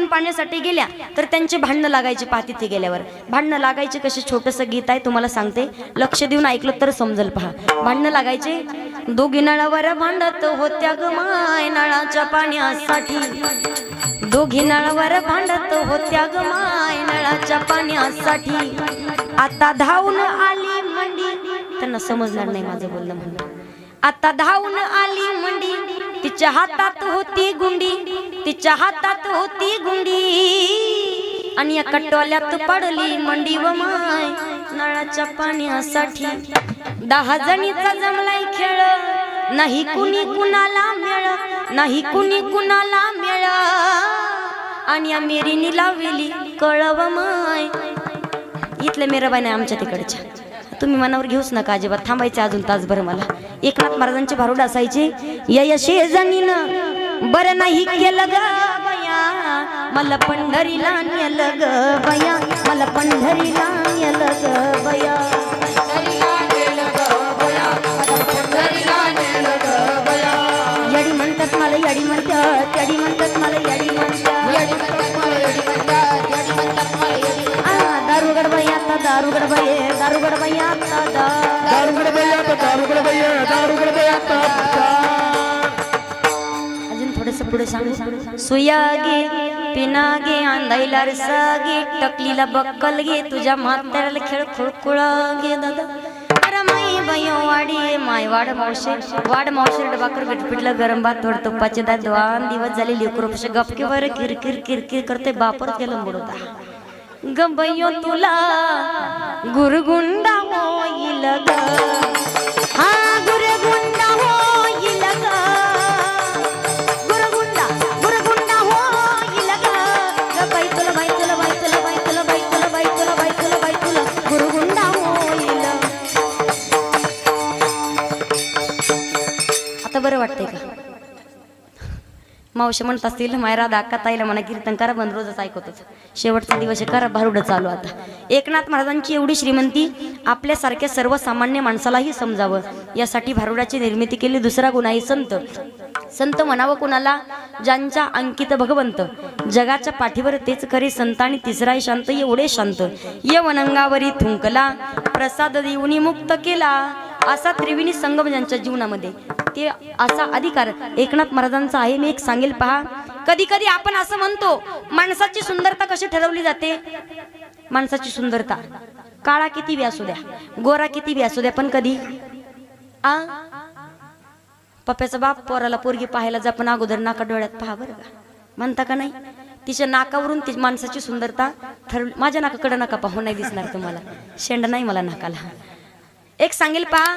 दूध पाण्यासाठी गेल्या तर त्यांचे भांडणं लागायचे. पातीथे गेल्यावर भांडणं लागायचे कसे. छोटंसं गीत आहे तुम्हाला सांगते, लक्ष देऊन ऐकलं तर समजेल. पहा, भांडणं लागायचे. दोघी नळावर भांडत होत्या ग माय नळाच्या पाण्यासाठी. दोघी नळावर भांडत होत्या ग माय नळाच्या पाण्यासाठी. आता धावून आली मंडी, त्यांना समजणार नाही माझं बोलणं म्हणून. आता धावून आली मंडी, तिच्या हातात होती गुंडी, तिच्या हातात होती गुंडी. आणि या कटोल्यात पडली मंडी व माय नळाच्या पाण्यासाठी. 10 जणीचा जमलाय खेळ, नाही कुणी कुणाला मेळ, नाही कुणी कुणाला मेळ. आणि या मेरीनी लावली कळव माय. इथल्या मेराबाई नाही आमच्या तिकडच्या. तुम्ही मनावर घेऊच नका अजिबात, थांबायचे अजून तासभर. मला एकनाथ महाराजांचे भारुड असायचे. या शेजानीनं बरं नाही केलं ग बया, मला पंढरीला नेलं ग बया, मला पंढरीला नेलं ग बया. यडी म्हणतात मला, यडी म्हणतात, यडी म्हणतात मला, यडी म्हणतात, दारुगड बाई आता, दारुगड बाई, दारुगड बाई आता, दारुगड बाई आता, दारुगड बाई, दारुगड बाई आता. अजून थोडंसं पुढे सांगू. सुया घे, पिना घे, अंधाईला रसा घे, टकलीला बक्कल घे, तुझ्या म्हाताऱ्याला खेळ खुळकुळा घे दादा. अरे माई बाई वाडी माय वाड मावशे, वाड मावशे डबाकर पिठपिठलं गरम भात थोडं तुपाचे दात. 2 दिवस झाले लेकरोपशे गपकेवर किरकिर किरकिर करते. बापर केलं बुडवता गबयो तुला गुरगुंडा होईल ग, हा गुरगुंडा होईल ग, गुरगुंडा गुरगुंडा होईल ग. बाई तुला, बाई तुला, बाई तुला, बाई तुला, बाई तुला, बाई तुला, बाई तुला, बाई तुला गुरगुंडा होईल. आता बरं वाटतंय का? मावशी म्हणत असतील मायरा दाका ताईला म्हणा कीर्तन करा, बंद रोजच ऐकतच. शेवटचा दिवस करा, भारुड चालू. आता एकनाथ महाराजांची एवढी श्रीमंती आपल्यासारख्या सर्वसामान्य माणसालाही समजावं यासाठी भारुडाची निर्मिती केली. दुसरा गुण आहे संत. संत म्हणावं कुणाला? ज्यांच्या अंकित भगवंत, जगाच्या पाठीवर तेच खरे संत. आणि तिसरा आहे शांत. एवढे शांत यवनंगावरी थुंकला, प्रसाद देऊनी मुक्त केला. असा त्रिवेणी संगम ज्यांच्या जीवनामध्ये, ते असा अधिकार एकनाथ महाराजांचा आहे. मी एक सांगेल पहा. कधी कधी आपण असं म्हणतो माणसाची सुंदरता कशी ठरवली जाते? माणसाची सुंदरता काळा किती बी असू द्या, गोरा किती बी असू द्या, पण कधी पप्प्याचा बाप पोराला पोरगी पाहायला जा, पण अगोदर नाका डोळ्यात पहा बरं का, म्हणता का नाही? तिच्या नाकावरून ती माणसाची सुंदरता ठरवली. माझ्या नाकाकडे नका पाहू, नाही दिसणार तुम्हाला, शेंड नाही मला नाकाला. एक सांगेल पहा,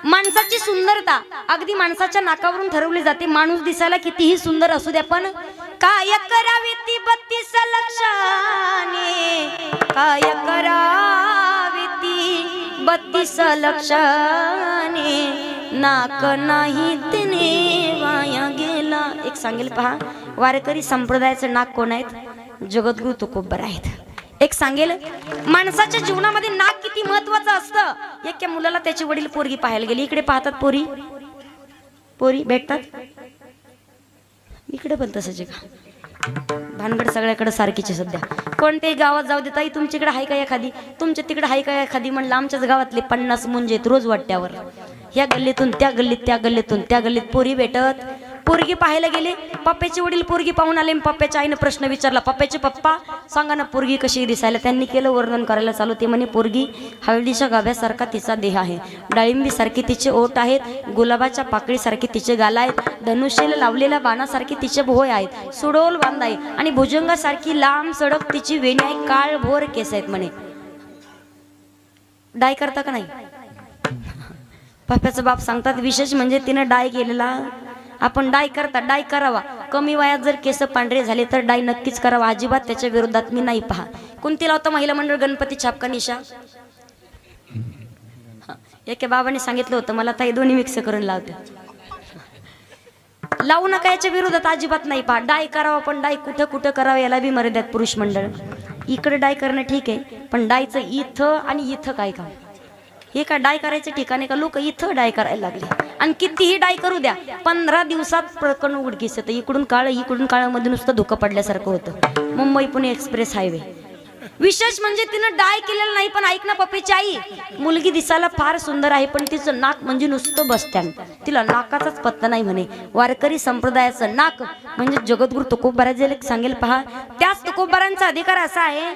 माणसाची सुंदरता अगदी माणसाच्या नाकावरून ठरवली जाते. माणूस दिसायला कितीही सुंदर असू द्या, पण काय करावी ती 32 लक्षाने, काय करावी ती 32 लक्षाने, नाक नाही तिने वाया गेला. एक सांगेल पहा, वारकरी संप्रदायाचं नाक कोण आहेत? जगद्गुरु तुकोबर आहेत. एक सांगेल, माणसाच्या जीवनामध्ये नाक किती महत्वाचं असतं. एका मुलाला त्याचे वडील पोरगी पाहायला गेले. इकडे पाहतात पोरी, पोरी भेटतात, इकडे पण तसंच का? भानगड सगळ्याकडे सारखीचे सध्या. कोणत्याही गावात जाऊ देता, तुमच्याकडे आहे का एखादी, तुमच्या तिकडे आहे का एखादी? म्हणलं आमच्याच गावातले 50 मुंजे रोज वाट्यावर, ह्या गल्लीतून त्या गल्लीत, त्या गल्लीतून त्या गल्लीत पोरी भेटत. पोरगी पाहायला गेले, पप्प्याचे वडील पोरगी पाहून आले. पप्प्याच्या आईने प्रश्न विचारला, पप्प्याचे पप्पा सांगा ना पोरगी कशी दिसायला? त्यांनी केलं वर्णन करायला चालू. ते म्हणे, पोरगी हळदीच्या गाभ्यासारखा तिचा देह आहे, डाळिंबी सारखी तिचे ओठ आहेत, गुलाबाच्या पाकळीसारखे तिचे गाल आहेत, धनुष्याला लावलेल्या बाणासारखे तिचे भोय आहेत, सुडोल बांध आहे, आणि भुजंगासारखी लांब सडक तिची वेणी आहे, काळ भोर केस आहेत. म्हणे डाय करता का नाही? पप्प्याचा बाप सांगतात, विशेष म्हणजे तिने डाय केलेला. आपण डाय करता, डाय करावा. कमी वयात जर केस पांढरे झाले तर डाय नक्कीच करावा. अजिबात त्याच्या विरोधात मी नाही. पहा, कोणती लावता महिला मंडळ गणपती छापका निशा? एका बाबाने सांगितलं होतं मला, ताई दोन्ही मिक्स करून लावते. लावू नका याच्या विरोधात अजिबात नाही. पहा, डाय करावा, पण डाय कुठं कुठं करावं याला बी मर्यादित. पुरुष मंडळ इकडे डाय करणं ठीक आहे, पण डायचं इथं आणि इथं काय काम? हे का डाय करायचं ठिकाणी का? लोक इथं डाय करायला लागले आणि कितीही डाय करू द्या 15 दिवसात प्रकरण उघडकीस येतं. इकडून काळ मध्ये नुसतं धुकं पडल्यासारखं होतं. Mumbai Pune express highway. विशेष म्हणजे तिनं डाय केलेलं नाही. पण ऐक ना पप्पीची आई, मुलगी दिसायला फार सुंदर आहे पण तिचं नाक म्हणजे नुसतं बस स्टँड. तिला नाकाचाच पत्ता नाही म्हणे. वारकरी संप्रदायाचं नाक म्हणजे जगद्गुरु तुकोबाराजे सांगेल पहा. त्याच तुकोबारांचा अधिकार असा आहे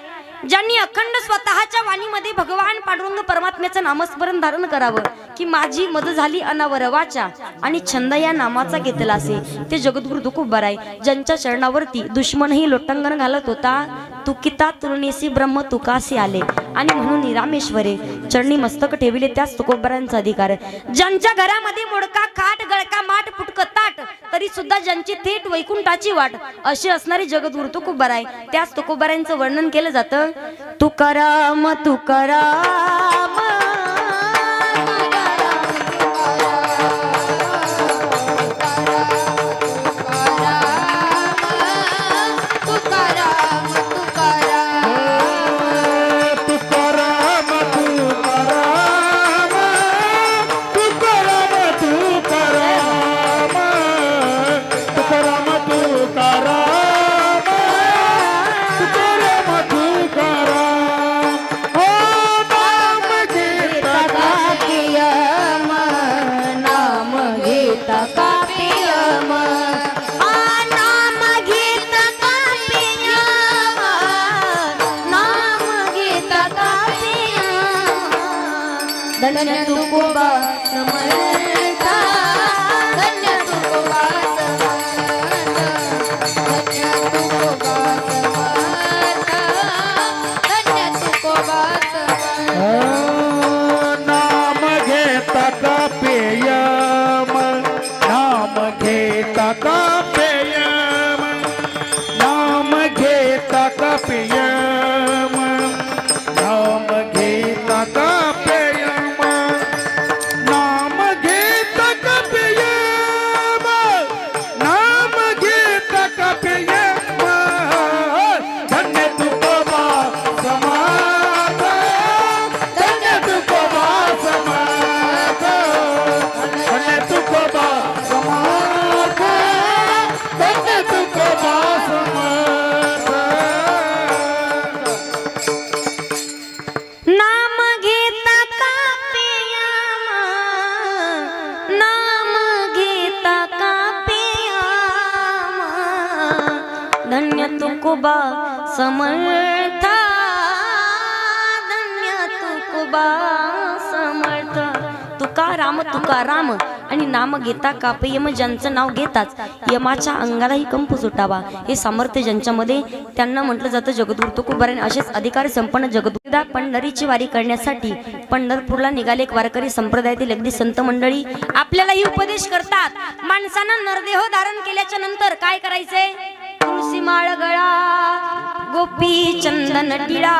ज्यांनी अखंड स्वतःच्या वाणीमध्ये भगवान पांडुरंग परमात्म्याचं नामस्मरण धारण करावं की माझी मद झाली अनावर वाचा आणि छंद या नामाचा घेतला असे ते जगद्गुरु तुकोबाराय. ज्यांच्या चरणावरती दुश्मनही लोटांगण घालत होता. तुकिता तुलनेसी ब्रह्म तुकासी आले आणि म्हणून रामेश्वरे चरणी मस्तक ठेविले त्याच तुकोबारांचा अधिकार. ज्यांच्या घरामध्ये मोडका खाट गळका माठ फुटक ताट तरी सुद्धा ज्यांची थेट वैकुंठाची वाट अशी असणारी जगद्गुरु तुकोबाराय. त्याच तुकोबारांचं वर्णन केलं जातं. तुकाराम तुकाराम धन्य तुकोबा समर्था धन्य तुकोबा धन्य तुकोबा नाम घेता का पेयम नाम घेता का पेयम नाम घेता का पेयम नाम घेता का तुकोबा समर्था धन्य तुकोबा समर्थ. तुकाराम तुकाराम आणि नाम घेता कापे यम ज्यांचं नाव घेताच यमाच्या अंगालाही कंप सुटावा हे सामर्थ्य ज्यांच्यामध्ये त्यांना म्हटलं जातं जगद्गुरु तुकोबाराने. असेच अधिकार संपन्न जगद्गुरुदा पंढरीची वारी करण्यासाठी पंढरपूरला निघाले एक वारकरी संप्रदायातील अगदी संत मंडळी आपल्यालाही उपदेश करतात. माणसानं नरदेह धारण केल्याच्या नंतर काय करायचंय? तुळशी माळ गळा गोपी चंदन टिळा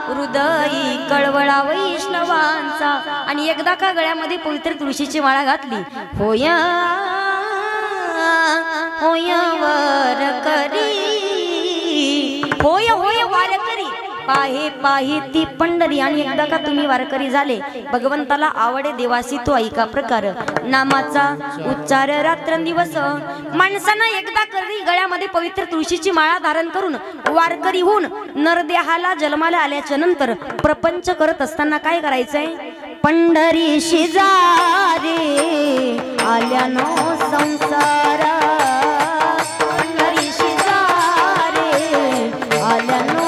हृदयी कळवळा वैष्णवांचा. आणि एकदा का गळ्यामध्ये पवित्र तुळशीची माळा घातली होय होय वारकरी होय होय वारकरी पाहे पाहे ती पंढरी. आणि एकदा का तुम्ही वारकरी झाले भगवंताला आवडे देवासी तो ऐका प्रकार नामाचा उच्चार रात्रंदिवस. माणसानं एकदा करी गळ्यामध्ये पवित्र तुळशीची माळा धारण करून वारकरी होऊन नरदेहाला जन्माला आल्याच्या नंतर प्रपंच करत असताना काय करायचंय? पंढरी शेजारी आल्यानो संसार पंढरी शेजारी आल्यानो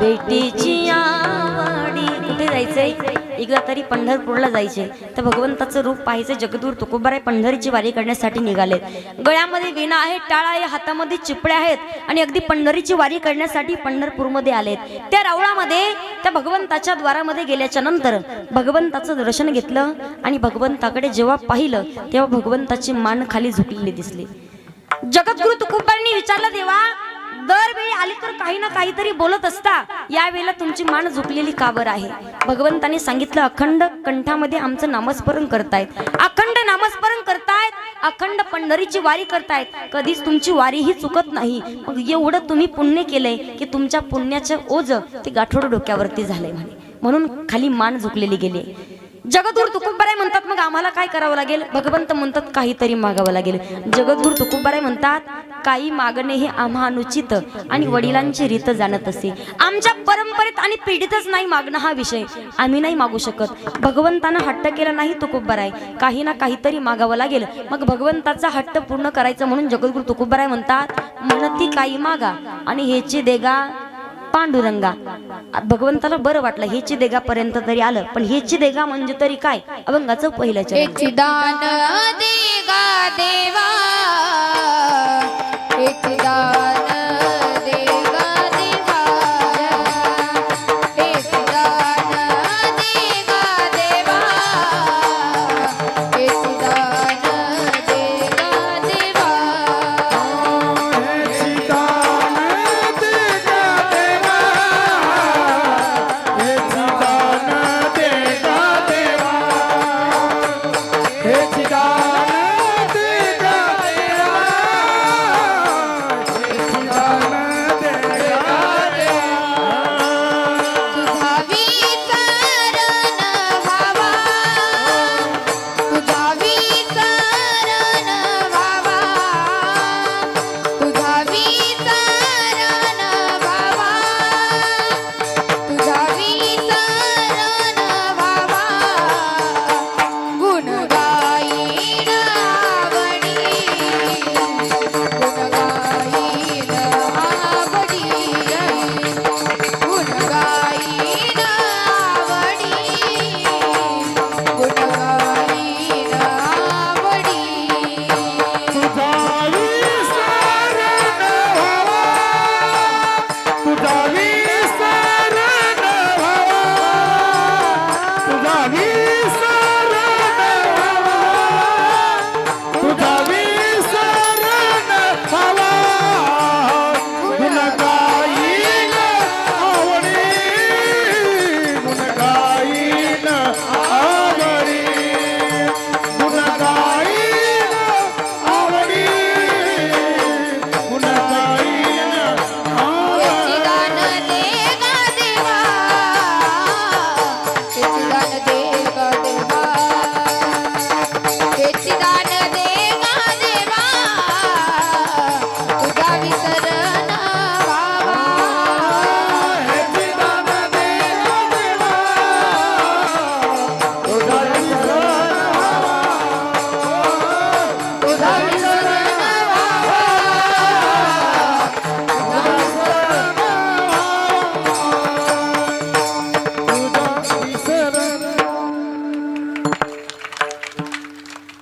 बेटीची आवडी. कुठे जायचंय? एकदा तरी पंढरपूरला जायचे. तर भगवंताचं रूप पाहायचं. जगद्गुरु तुकोबाराय पंढरीची वारी करण्यासाठी निघाले. गळ्यामध्ये विणा आहे, टाळा आहे, हातामध्ये चिपड्या आहेत आणि अगदी पंढरीची वारी करण्यासाठी पंढरपूरमध्ये आलेत. त्या रावळामध्ये त्या भगवंताच्या द्वारामध्ये गेल्याच्या नंतर भगवंताचं दर्शन घेतलं आणि भगवंताकडे जेव्हा पाहिलं तेव्हा भगवंताची मान खाली झुकलेली दिसली. जगद्गुरु तुकोबांनी विचारलं, देवा दरवेळी आले तर काही ना काहीतरी बोलत असता, यावेळेला तुमची मान झुकलेली का बरं आहे? भगवंताने सांगितलं, अखंड कंठामध्ये आमचं नामस्मरण करतायत, अखंड नामस्मरण करतायत, अखंड पंढरीची वारी करतायत, कधीच तुमची वारी ही चुकत नाही. मग एवढं तुम्ही पुण्य केलंय की तुमच्या पुण्याचं ओझ ते गाठोड डोक्यावरती झालंय म्हणे. म्हणून खाली मान झुकलेली गेली. जगद्गुरु तुकोबाराय म्हणतात, मग आम्हाला काय करावं लागेल? भगवंत म्हणतात, काहीतरी मागावं लागेल. जगद्गुरु तुकोबाराय म्हणतात, काही मागणे हे आम्हा अनुचित आणि वडिलांची रीत जाणत असे. आमच्या परंपरेत आणि पिढीतच नाही मागणं हा विषय, आम्ही नाही मागू शकत. भगवंतानं हट्ट केला नाही तुकोबाराय, काही ना काहीतरी मागावं लागेल. मग भगवंताचा हट्ट पूर्ण करायचं म्हणून जगद्गुरु तुकोबाराय म्हणतात, म्हणती काही मागा आणि हेची देगा पांडुरंगा. भगवंताला बरं वाटलं, हेची देगा पर्यंत तरी आलं, पण हेची देगा म्हणजे तरी काय? अभंगाचं पहिलं चरण. हेची दान देगा देवा, हेची दान देगा देवा, हेची दान देगा देवा, हेची दान देगा देवा.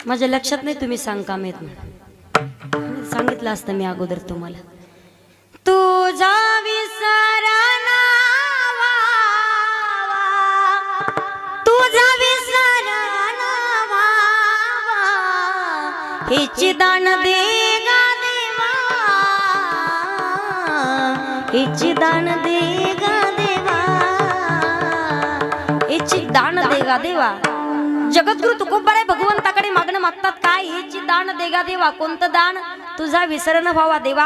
माझ्या लक्षात नाही तुम्ही सांगकाम येत म्हणून सांगितलं असतं मी अगोदर तुम्हाला. तुझा विसरना तुझा विसरना हेची दान देगा देवा, हेची दान देगा देवा, हेची दान देगा देवा. जगद्गुरु तुकोबाराय भगवंताकडे मागणं मागतात, काय? हेची दान देगा देवा. कोणतं दान? तुझा विसर न व्हावा देवा,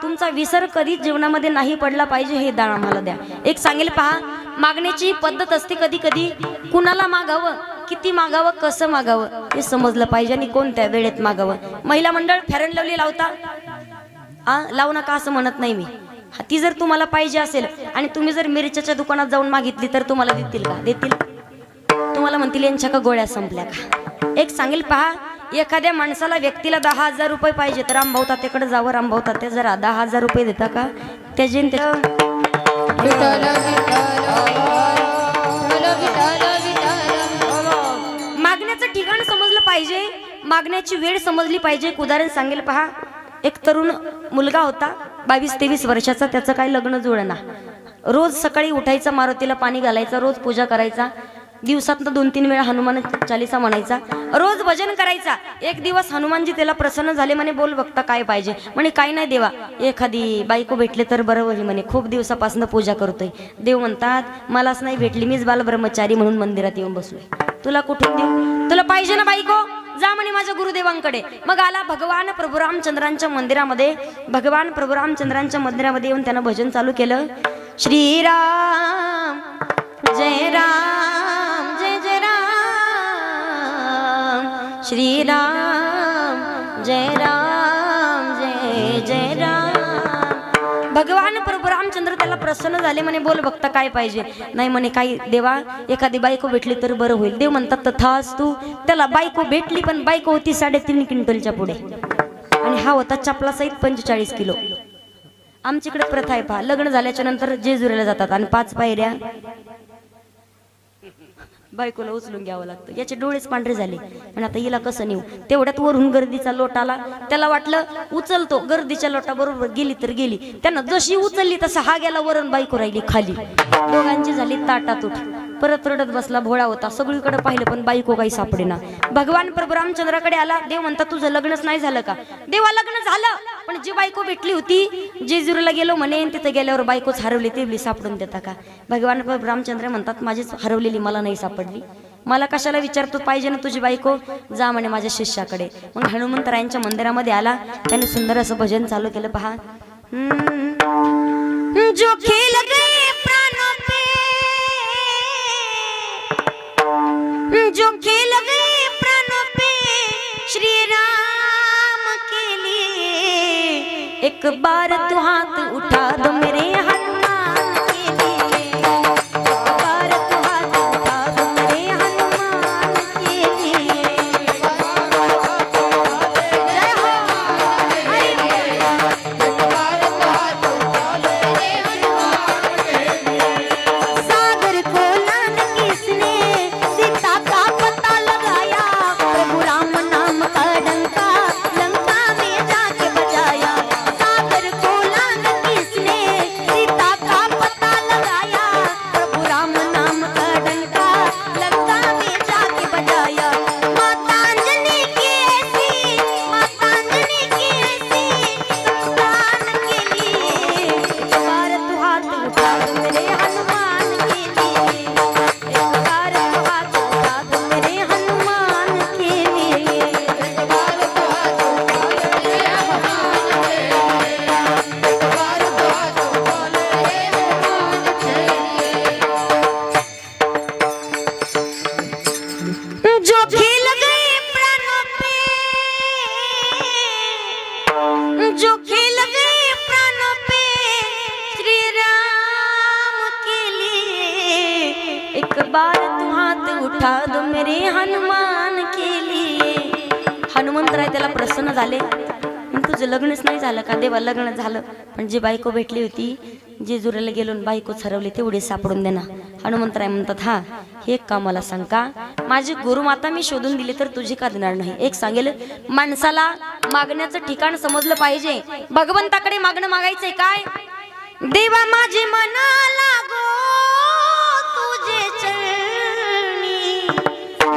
तुमचा विसर कधीच जीवनामध्ये नाही पडला पाहिजे, हे दान आम्हाला द्या. एक सांगेल पहा, मागण्याची पद्धत असते कधी कधी, कुणाला मागावं, किती मागावं, कसं मागावं हे समजलं पाहिजे आणि कोणत्या वेळेत मागावं. महिला मंडळ फेअर अँड लवली लावता, लावू नका असं म्हणत नाही मी. ती जर तुम्हाला पाहिजे असेल आणि तुम्ही जर मिरच्याच्या दुकानात जाऊन मागितली तर तुम्हाला देतील का? देतील. तुम्हाला म्हणतील यांच्या का गोळ्या संपल्या का? एक सांगेल पहा, एखाद्या माणसाला व्यक्तीला 10,000 रुपये पाहिजे तर रामभाऊ तात्याकडे जावं. रामभाऊ तात्या जरा 10,000 रुपये देता का? त्याचे विठ्ठल विठ्ठल विठ्ठल. मागण्याचं ठिकाण समजलं पाहिजे, मागण्याची वेळ समजली पाहिजे. एक उदाहरण सांगेल पहा. एक तरुण मुलगा होता 22-23 वर्षाचा, त्याचं काही लग्न जुळना. रोज सकाळी उठायचा, मारुतीला पाणी घालायचा, रोज पूजा करायचा, दिवसातनं 2-3 वेळा हनुमान चालीसा म्हणायचा, रोज भजन करायचा. एक दिवस हनुमानजी त्याला प्रसन्न झाले, म्हणे बोल बघता काय पाहिजे. म्हणे काही नाही देवा, एखादी बायको भेटले तर बरं होईल म्हणे, खूप दिवसापासून पूजा करतोय. देव म्हणतात मलाच नाही भेटली, मीच बालब्रह्मचारी म्हणून मंदिरात येऊन बसलोय, तुला कुठून देऊ? तुला पाहिजे ना बायको, जा म्हणे माझ्या गुरुदेवांकडे. मग आला भगवान प्रभू रामचंद्रांच्या मंदिरामध्ये. भगवान प्रभू रामचंद्रांच्या मंदिरामध्ये येऊन त्यानं भजन चालू केलं. श्रीराम जय राम जय जय राम, श्रीराम जय राम जय जय राम. भगवान प्रभू रामचंद्र त्याला प्रसन्न झाले, म्हणे बोल बघता काय पाहिजे. नाही म्हणे काही देवा, एखादी बायको भेटली तर बरं होईल. देव म्हणतात तथास्तु. त्याला बायको भेटली, पण बायको होती 3.5 क्विंटलच्या पुढे आणि हा होता चपला सहित 45 किलो. आमच्याकडे प्रथा आहे पहा, लग्न झाल्याच्या नंतर जेजुरीला जातात आणि 5 पायऱ्या बायकोला उचलून घ्यावं लागतं. याचे डोळेच पांढरे झाले, पण आता हिला कसं नेऊ. तेवढ्यात वरून गर्दीचा लोट आला. त्याला वाटलं उचलतो, गर्दीच्या लोटा बरोबर गेली तर गेली. त्यानं जशी उचलली तसा हा गेला वरून, बायको राहिली खाली. दोघांची झाली ताटातूट. परत रडत बसला, भोळा होता. सगळीकडे पाहिलं पण बायको काही सापडेना. भगवान प्रभू रामचंद्राकडे आला. देव म्हणतात तुझं लग्नच नाही झालं का? देवा लग्न झालं, पण जी बायको भेटली होती जेजुरीला गेलो म्हणे, तिथे गेल्यावर बायकोच हरवली, ती सापडून देता का? भगवान प्रभू रामचंद्र म्हणतात माझीच हरवलेली मला नाही सापडली, मला कशाला विचारतो, पाहिजे ना तुझी बायको, जा म्हणे माझ्या शिष्याकडे. मग हनुमंतरायांच्या मंदिरामध्ये आला. त्याने सुंदर असं भजन चालू केलं पहा. जो खेल गए प्राणों पे, जो खेल गए प्राणों पे श्री राम के लिए, एक बार तू हाथ उठा दो मेरे हनुमान के लिए, एक बार तू हाथ उठा दो मेरे हनुमान के लिए. जय हो. सागर को लान किसने सीता का पता लगाया, प्रभु राम नाम का डंका लंका में जाके बजाया. सागर को लान किसने सीता का पता लगाया, प्रभु राम नाम का डंका लंका में जाके बजाया. माता अंजनी की ऐसी, माता अंजनी की ऐसी संतान के लिए, एक बार तू हाथ उठा दो मेरे हनुमान के लिए, एक बार तू हाथ उठा दो मेरे हनुमान के लिए, एक बार तू हाथ उठा दो मेरे हनुमान के लिए, एक बार तू हाथ उठा दो मेरे हनुमान के लिए. जो खेल गए प्राणों पे, जो खेल गए प्राणों पे श्री राम के लिए, एक बार तू हाथ उठा दो मेरे हनुमान के लिए. हनुमंतराय त्याला प्रसन्न झाले. पण तुझं लग्नच नाही झालं का? देवा लग्न झालं, पण जी बायको भेटली होती जेजुरीला गेलो बायकोच हरवली, तेवढे सापडून देना. हनुमंतराय म्हणतात हा हे का मला सांग का, माझी गुरुमाता मी शोधून दिली तर तुझी का देणार नाही. एक सांगेल, माणसाला मागण्याचं ठिकाण समजलं पाहिजे. भगवंताकडे मागणं मागायचंय काय? देवा माझे मना लागो तुझे चरणी,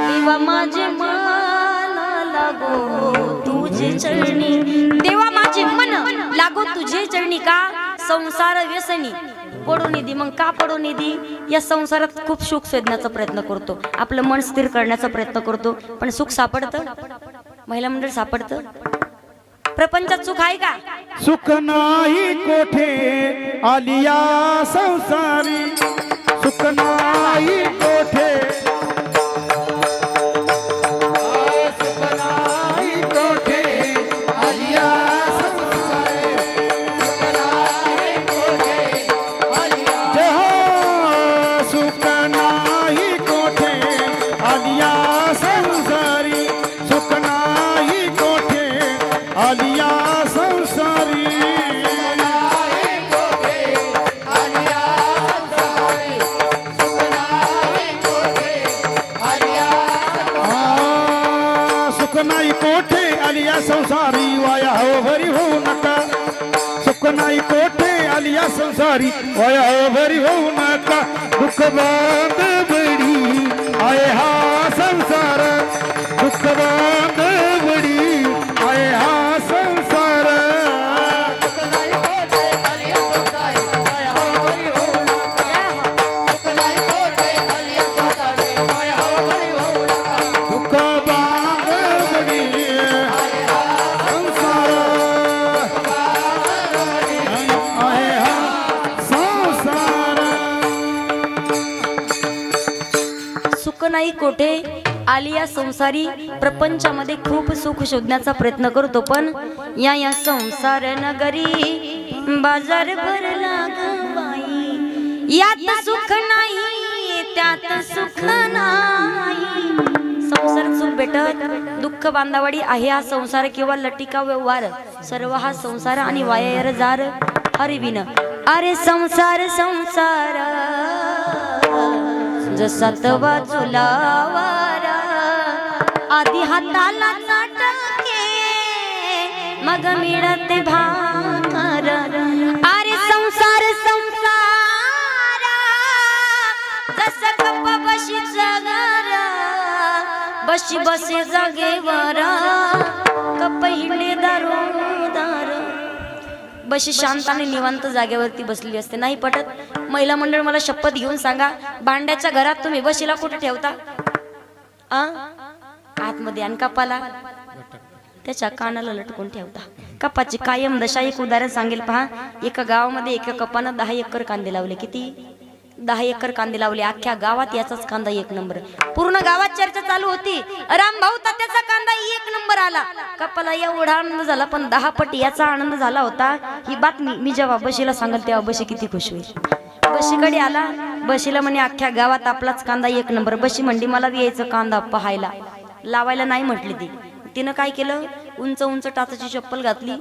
देवा माझे मना लागो तुझे चरणी, देवा माझे मन लागो तुझे चरणी. का? संसार व्यसनी पडू निधी. मग का पडू निधी? या संसारात खूप सुख शोधण्याचा प्रयत्न करतो, आपलं मन स्थिर करण्याचा प्रयत्न करतो, पण सुख सापडतं? महिला मंडळ सापडतं? प्रपंचात सुख आहे का? सुख नाही कोठे आलिया संसारी, सुख नाही कोठे, सुख नाही कोठे आलिया संसारी, सुख नाही कोठे आलिया. जय हो. सुख नाही कोठे आलिया संसारी, सुख नाही कोठे आलिया संसारी, सुख नाही कोठे आलिया नाही कोठे आलिया संसारी वाया हो भरी होऊ नका सुख नाही कोठे आलिया संसारी वाया हो भरी होऊ नका दुःख बांध बडी आहे हा संसार दुःख बांध बडी आहे हा संसार दुःख बांध बडी संसार आहे हा संसार सुख नाही कोठे आलिया संसारी प्रपंचामध्ये खूप सुख शोधण्याचा प्रयत्न करतो पण या संसार नगरी बाजार भरला ग बाई यात सुख नाही त्यात सुख नाही संसार सुख भेटत दुःख बांधावाडी आहे हा संसार किंवा लटिका व्यवहार सर्व हा संसार आणि वायर जार हरिविन अरे संसार संसार जसा तवा चुलावर आधी हाताला चाटके मग मिळते भाकर अरे संसार संसार जसं कप बशीचा घर बशी बसे जागेवर कप हिंडे दारोदार बशी शांत आणि निवांत जागेवरती बसली असते नाही पटत महिला मंडळ मला शपथ घेऊन सांगा भांड्याच्या घरात तुम्ही बशीला कुठे ठेवता आतमध्ये आणि कपाला त्याच्या कानाला लटकून ठेवता कपाची कायम दशा एक उदाहरण सांगेल पहा एका गावामध्ये एका कपानं 10 एकर कांदे लावले किती 10 एकर कांदे लावले अख्ख्या गावात याचाच कांदा एक नंबर पूर्ण गावात चर्चा चालू होती राम भाऊ तात्याचा कांदा एक नंबर आला कपाला एवढा आनंद झाला पण 10 पट याचा आनंद झाला होता ही बातमी मी जेव्हा बशीला सांगेल तेव्हा बशी किती खुश होईल बशीकडे आला बशीला म्हणे अख्ख्या गावात आपलाच कांदा एक नंबर बशी म्हणली मला यायचं कांदा पाहायला लावायला नाही म्हटली ती तिनं काय केलं उंच उंच टाचाची चप्पल घातली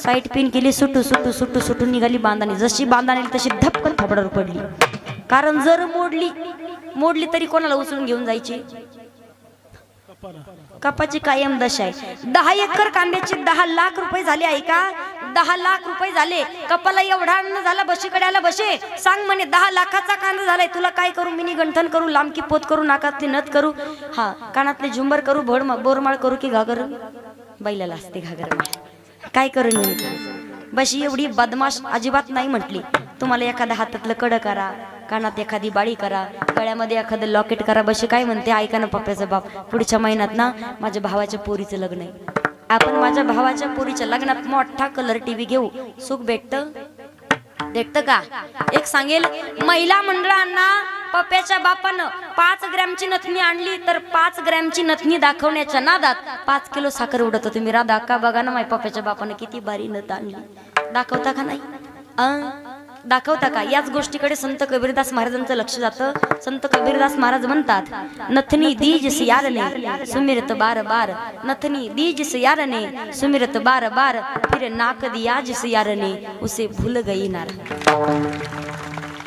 साईड पिन केली सुटू सुटू सुटू सुटू निघाली बांधानी जशी बांधानी तशी धपकन थोपडावर पडली कारण जर मोडली तरी कोणाला उचलून घेऊन जायची कपाची कायम दशा आहे 10 एकर कांद्याचे 10 लाख रुपये झाले आहे का 10 लाख रुपये झाले कपाला एवढा आनंद झाला बशीकडे आला बशे सांग म्हणे 10 लाखाचा कांदा झालाय तुला काय करू मिनी गंठन करू लांबकी पोत करू नाकातली नथ करू हा कानातले झुंबर करू बोरमाळ करू की घागर बैलाला असते घागर काय करू मी बशी एवढी बदमाश अजिबात नाही म्हटली तुम्हाला एखाद्या हातातलं कड करा कानात एखादी बाळी करा गळ्यामध्ये एखादं लॉकेट करा बशी काय म्हणते ऐका ना पप्प्याचा बाप पुढच्या महिन्यात ना माझ्या भावाच्या पोरीचं लग्न आहे आपण माझ्या भावाच्या पोरीच्या लग्नात मोठा कलर टीव्ही घेऊ सुख भेटतं का एक सांगेल महिला मंडळांना पप्प्याच्या बापानं 5 ग्रॅमची नथनी आणली तर 5 ग्रॅमची नथनी दाखवण्याच्या नादात 5 किलो साखर उडत तुम्ही राधा का बघा ना माझ्या पप्प्याच्या बापानं किती भारी नथ आणली दाखवता का नाही दाखवता का याच गोष्टीकडे संत कबीरदास महाराजांचं लक्ष जातं संत कबीरदास महाराज म्हणतात नथनी these यारने सुमिरत bar bar Nathni these यारने सुमिरत बार बार फिर नाक दिया जिस यारने उसे भूल गई नार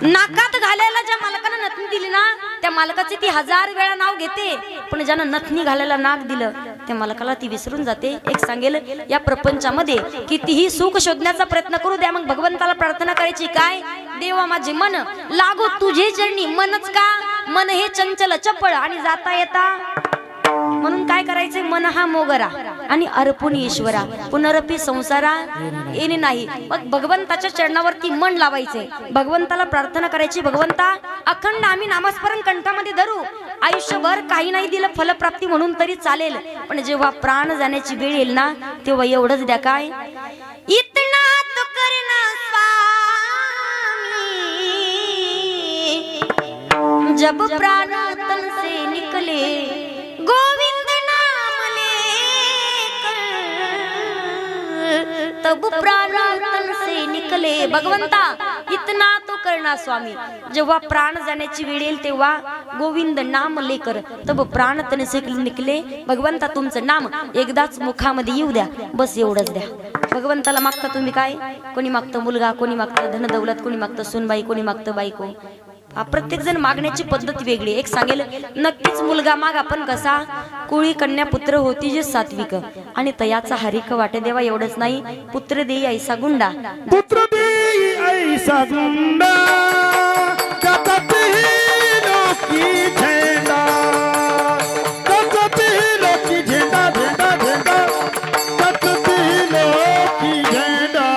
नाकात घालायला ज्या मालकानं नथनी दिली ना त्या मालकाचे ती 1000 वेळा नाव घेते पण ज्यानं नथनी घालायला नाक दिलं त्या मालकाला ती विसरून जाते एक सांगेल या प्रपंचामध्ये कितीही सुख शोधण्याचा प्रयत्न करू द्या मग भगवंताला प्रार्थना करायची काय देवा माझे मन लागो तुझे चरणी मनच का मन हे चंचल चपळ आणि जाता येता म्हणून काय करायचे मन हा मोगरा आणि अर्पण ईश्वरा पुनरपी संसारा येणे नाही मग भगवंताच्या चरणावरती मन लावायचे भगवंताला प्रार्थना करायची भगवंता अखंड आम्ही नामस्मरण कंठामध्ये धरू आयुष्यभर काही नाही दिलं फलप्राप्ती म्हणून तरी चालेल पण जेव्हा प्राण जाण्याची वेळ येईल ना तेव्हा एवढंच द्या काय इतना तो करना स्वामी जब प्राण तन से निकले गोविंद नाम लेकर तब प्राण तन से निकले भगवंता इतना तो करना स्वामी जेव्हा प्राण जाण्याची वेळ येईल तेव्हा गोविंद नाम लेकर तब प्राण तन से निकले भगवंता तुमचं नाम एकदाच मुखामध्ये येऊ द्या बस एवढंच द्या भगवंताला मागता तुम्ही काय कोणी मागतं मुलगा कोणी मागतं धन दौलत कोणी मागतं सुनबाई कोणी मागतं बायको प्रत्येक जण मागण्याची पद्धत वेगळी. एक सांगेल नक्कीच मुलगा माग आपण कसा, कुळी कन्या पुत्र होती जे सात्विक, आणि तयाचा हरिक वाटे देवा. एवढंच नाही, पुत्र देई ऐसा गुंडा, पुत्र देई ऐसा गुंडा, त्याचा तेही लोकी झेंडा, त्याचा तेही लोकी झेंडा, झेंडा झेंडा, त्याचा तेही लोकी झेंडा.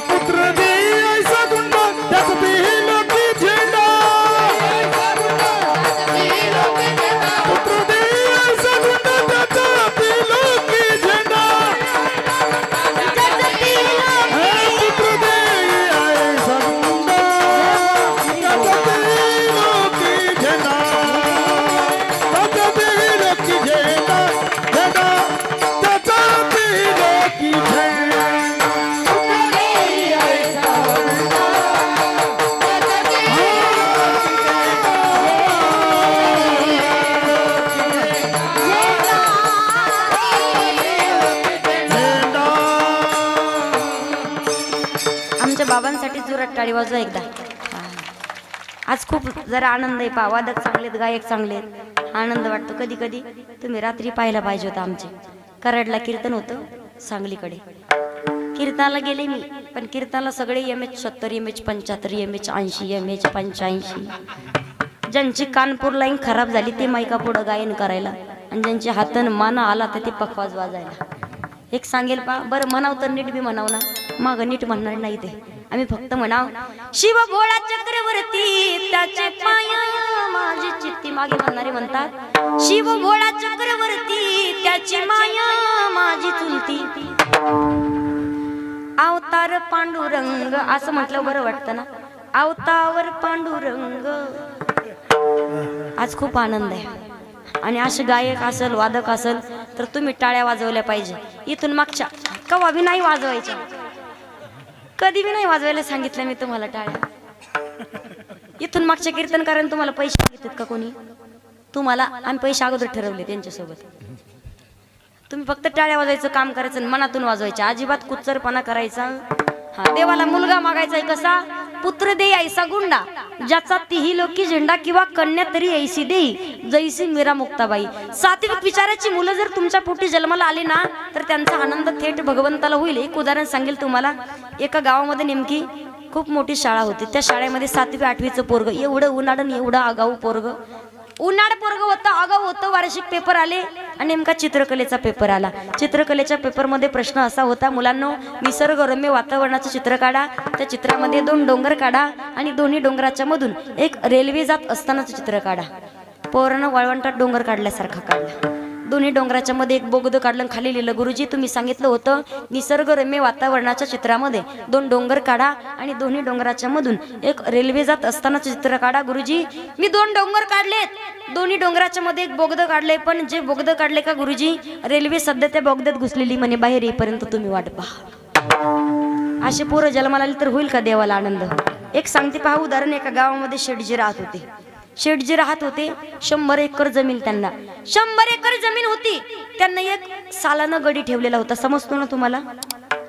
पुत्र देई ऐसा गुंडा, त्याचा तेही लोकी झेंडा, पुत्र देई ऐसा गुंडा, त्याचा तेही लोकी झेंडा. पुत्र देई ऐसा गुंडा, त्याचा तेही लोकी झेंडा, त्याचा तेही लोकी झेंडा, झेंडा, त्याचा तेही लोकी झेंडा. आमच्या बाबांसाठी जोरात टाळी वाजवा एकदा. हा. आज खूप जरा आनंद आहे. पा वादक चांगलेत, गायक चांगलेत, आनंद वाटतो. कधी कधी तुम्ही रात्री पाहायला पाहिजे होतं. आमचे कराडला कीर्तन होतं, सांगलीकडे कीर्तनाला गेले मी, पण कीर्तनाला सगळे MH 70, MH 75, MH 80, MH 85. ज्यांची कानपूर लाईन खराब झाली ते माईका पुढं गायन करायला, आणि ज्यांचे हातन माना आला तर ते पखवाज वाजायला. एक सांगेल पा, बरं म्हणाव तर नीट बी म्हणाव ना, माग नीट म्हणणार नाही ते. आम्ही फक्त म्हणाव शिव भोळा चक्रवर्ती त्याचे पाया माझी चित्ती. मागे म्हणणारे म्हणतात शिव भोळा चक्रवर्ती त्याची माया माझी चुलती. अवतार पांडुरंग असं म्हटलं बरं वाटतं ना, अवतावर पांडुरंग. आज खूप आनंद आहे. आणि असे गायक असेल, वादक असेल तर तुम्ही टाळ्या वाजवल्या पाहिजे. इथून मागच्या कवा बी नाही वाजवायच्या, कधी बी नाही वाजवायला सांगितलं मी तुम्हाला टाळ्या. इथून मागच्या कीर्तनकारांनी तुम्हाला पैसे मागितलेत का कोणी? तुम्हाला आम्ही पैसे अगोदर ठरवले त्यांच्यासोबत. तुम्ही फक्त टाळ्या वाजवायचं काम करायचं, मनातून वाजवायचं, अजिबात कुच्चरपणा करायचा. हा, देवाला मुलगा मागायचा कसा, पुत्र देई ऐसा गुंडा, ज्याचा तिही लोकी झेंडा, किंवा कन्या तरी ऐसी देई जैसी मीरा मुक्ताबाई. सात्विक विचाराची मुलं जर तुमच्या पोटी जन्माला आली ना तर त्यांचा आनंद थेट भगवंताला होईल. एक उदाहरण सांगेल तुम्हाला. एका गावामध्ये नेमकी खूप मोठी शाळा होती. त्या शाळेमध्ये 7वी 8वीचं पोरग, एवढं उन्हाळण एवढं आगाऊ पोरग, उन्हाळ पोरग होतं, आगाऊ होतं. वार्षिक पेपर आले आणि नेमका चित्रकलेचा पेपर आला. चित्रकलेच्या पेपरमध्ये प्रश्न असा होता, मुलांनो निसर्गरम्य वातावरणाचं चित्र काढा. त्या चित्रामध्ये 2 डोंगर काढा आणि दोन्ही डोंगराच्या मधून एक रेल्वे जात असतानाचं चित्र काढा. पोरानं वाळवंटात डोंगर काढल्यासारखा काढला. दोन्ही डोंगराच्या मध्ये एक बोगदं काढलं, खाली लिहिलं गुरुजी तुम्ही सांगितलं होतं निसर्गरम्य वातावरणाच्या चित्रामध्ये 2 डोंगर काढा आणि दोन्ही डोंगराच्या मधून एक रेल्वे जात असतानाचं चित्र काढा. गुरुजी मी 2 डोंगर काढलेत, दोन्ही डोंगराच्या मध्ये एक बोगदं काढले, पण जे बोगदं काढले का गुरुजी रेल्वे सध्या त्या बोगद्यात घुसलेली म्हणे, बाहेर येईपर्यंत तुम्ही वाट पहा. असे पोरं जन्माला आले तर होईल का देवाला आनंद? एक सांगते पहा उदाहरण. एका गावामध्ये शेठजी राहत होते. शेठजी राहत होते, 100 एकर जमीन त्यांना. 100 एकर जमीन होती. त्यांना एक सालानं गडी ठेवलेला होता. समजतो ना तुम्हाला?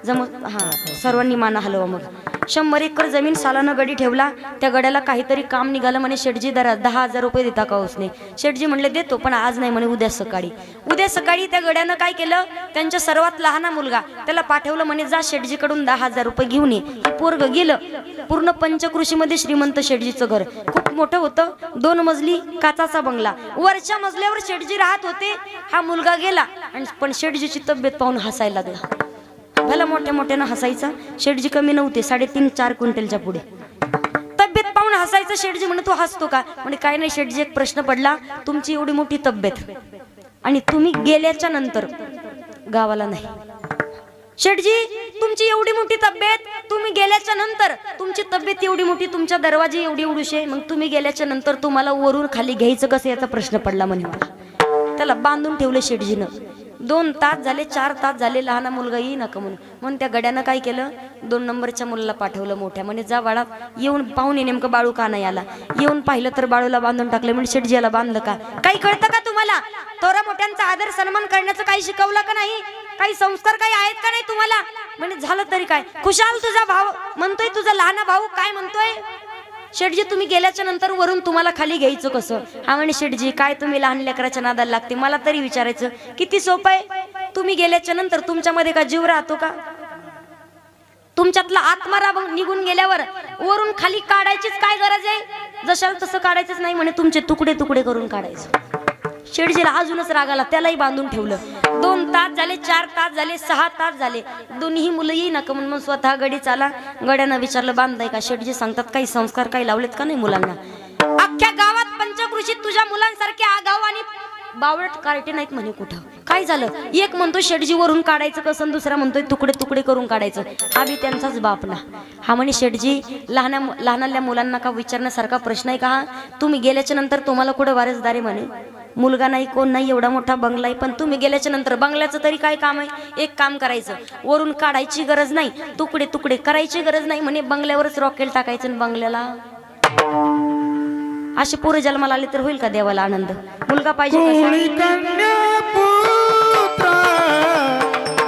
हा, सर्वांनी माना हलवा. मग 100 एकर जमीन सालानं गडी ठेवला. त्या गड्याला काहीतरी काम निघालं म्हणे, शेठजी दरा 10,000 रुपये देता का उसने? शेठजी म्हणले देतो, पण आज नाही म्हणे, उद्या सकाळी. उद्या सकाळी त्या गड्यानं काय केलं, त्यांच्या सर्वात लहान मुलगा त्याला पाठवलं म्हणे, जा शेठजीकडून 10,000 रुपये घेऊन ये. पोरग गेलं. पूर्ण पंचकृषीमध्ये श्रीमंत शेठजीचं घर खूप मोठं होतं. 2 मजली काचाचा बंगला. वरच्या मजल्यावर शेठजी राहत होते. हा मुलगा गेला, पण शेठजीची तब्येत पाहून हसायला लागला. भला मोठ्या मोठ्यानं हसायचा. शेठजी कमी नव्हते, 3.5-4 क्विंटलच्या पुढे. तब्येत पाहून हसायचं. शेठजी म्हणे तू हसतो का? म्हणे काय नाही शेठजी, एक प्रश्न पडला, तुमची एवढी मोठी तब्येत आणि तुम्ही गेल्याच्या नंतर गावाला नाही. शेठजी तुमची एवढी मोठी तब्येत, तुम्ही गेल्याच्या नंतर तुमची तब्येत एवढी मोठी, तुमच्या दरवाजे एवढी एवढूशे, मग तुम्ही गेल्याच्या नंतर तुम्हाला वरून खाली घ्यायचं कसं याचा प्रश्न पडला म्हणे मला. त्याला बांधून ठेवलं शेठजीनं. 2 तास झाले 4 तास झाले लहान मुलगा येई नका म्हणून त्या गड्यानं काय केलं 2 नंबरच्या मुलाला पाठवलं मोठ्या म्हणे जा बाळा येऊन पाहून ये नेमकं बाळू का नाही आला येऊन पाहिलं तर बाळूला बांधून टाकलं म्हणजे शेटजीला बांधलं का काही कळतं का तुम्हाला थोरा मोठ्यांचा आदर सन्मान करण्याचं काही शिकवलं का नाही काही संस्कार काही आहेत का नाही तुम्हाला म्हणजे झालं तरी काय खुशाल तुझा भाऊ म्हणतोय तुझा लहान भाऊ काय म्हणतोय शेठजी तुम्ही गेल्याच्या नंतर वरून तुम्हाला खाली घ्यायचं कसं हा म्हणे शेठजी काय तुम्ही लहान लेकराच्या नादाला लागते मला तरी विचारायचं किती सोपं आहे तुम्ही गेल्याच्या नंतर तुमच्यामध्ये का जीव राहतो का तुमच्यातला आत्मा निघून गेल्यावर वरून खाली काढायचीच काय गरज आहे जशाला तसं काढायचंच नाही म्हणे तुमचे तुकडे तुकडे करून काढायचं शेठजीला अजूनच रागाला त्यालाही बांधून ठेवलं 2 तास झाले 4 तास झाले 6 तास झाले दोन्ही मुलं येई नका म्हणून स्वतः गडी चाला गड्यानं विचारलं बांधताय का शेठजी सांगतात काही संस्कार काही लावलेत का नाही मुलांना अख्ख्या गावात पंचकृषीत तुझ्या मुलांसारखे आगाऊ आणि बावळट कार्टे नाहीत म्हणे कुठं काय झालं एक म्हणतो शेठजी वरून काढायचं कसं दुसरा म्हणतोय तुकडे तुकडे करून काढायचं हा बी त्यांचाच बाप ना हा म्हणे शेठजी लहानल्या मुलांना का विचारण्यासारखा प्रश्न आहे का हा तुम्ही गेल्याच्या नंतर तुम्हाला कुठं वारसदार म्हणे मुलगा नाही कोण नाही एवढा मोठा बंगला आहे पण तुम्ही गेल्याच्या नंतर बंगल्याचं तरी काय काम आहे एक काम करायचं वरून काढायची गरज नाही तुकडे तुकडे करायची गरज नाही म्हणे बंगल्यावरच रॉकेल टाकायचं आणि बंगल्याला असे पोरं जन्माला आले तर होईल का देवाला आनंद मुलगा पाहिजे कोणी कन्या पुत्र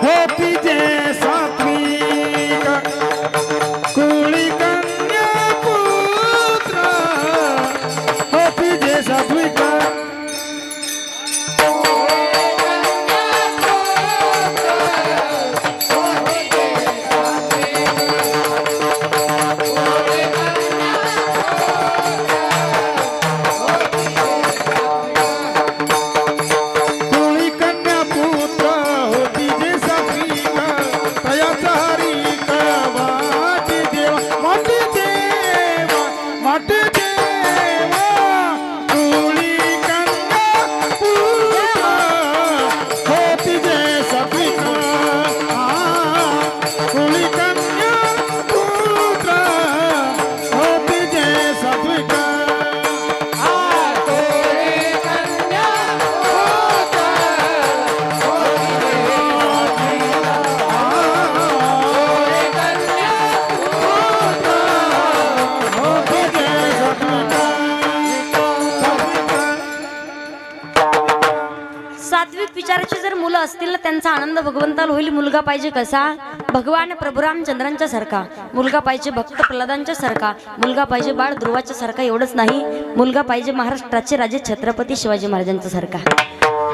होती जे सात्विक कोणी कन्या पुत्र होती जे सात्विक सात्विक विचाराची जर मुलं असतील ना त्यांचा आनंद भगवंताला होईल मुलगा पाहिजे कसा भगवान प्रभू रामचंद्रांच्या सारखा मुलगा पाहिजे भक्त प्रल्हादांच्या सारखा मुलगा पाहिजे बाळ ध्रुवाच्या सारखा एवढंच नाही मुलगा पाहिजे महाराष्ट्राचे राजे छत्रपती शिवाजी महाराजांच्या सारखा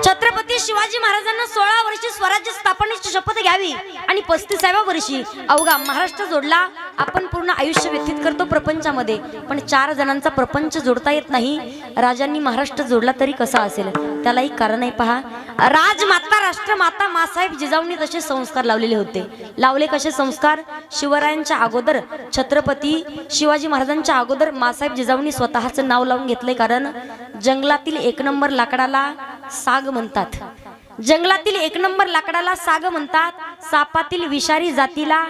छत्रपती शिवाजी महाराजांना 16 वर्षी स्वराज्य स्थापनेची शपथ घ्यावी आणि 35व्या वर्षी अवघा महाराष्ट्र जोडला आपण पूर्ण आयुष्य व्यतीत करतो प्रपंचामध्ये पण 4 जणांचा प्रपंच जोडता येत नाही राजांनी महाराष्ट्र जोडला तरी कसा असेल त्यालाही कारण आहे पहा राजमाता राष्ट्रमाता मासाहेब जिजाऊंनी तसे संस्कार लावलेले होते लावले कसे संस्कार शिवरायांच्या अगोदर छत्रपती शिवाजी महाराजांच्या अगोदर मासाहेब जिजाऊंनी स्वतःचं नाव लावून घेतले कारण जंगलातील 1 नंबर लाकडाला साग म्हणतात जंगलातील 1 नंबर लाकडाला साग म्हणतात सापातील विषारी जातीला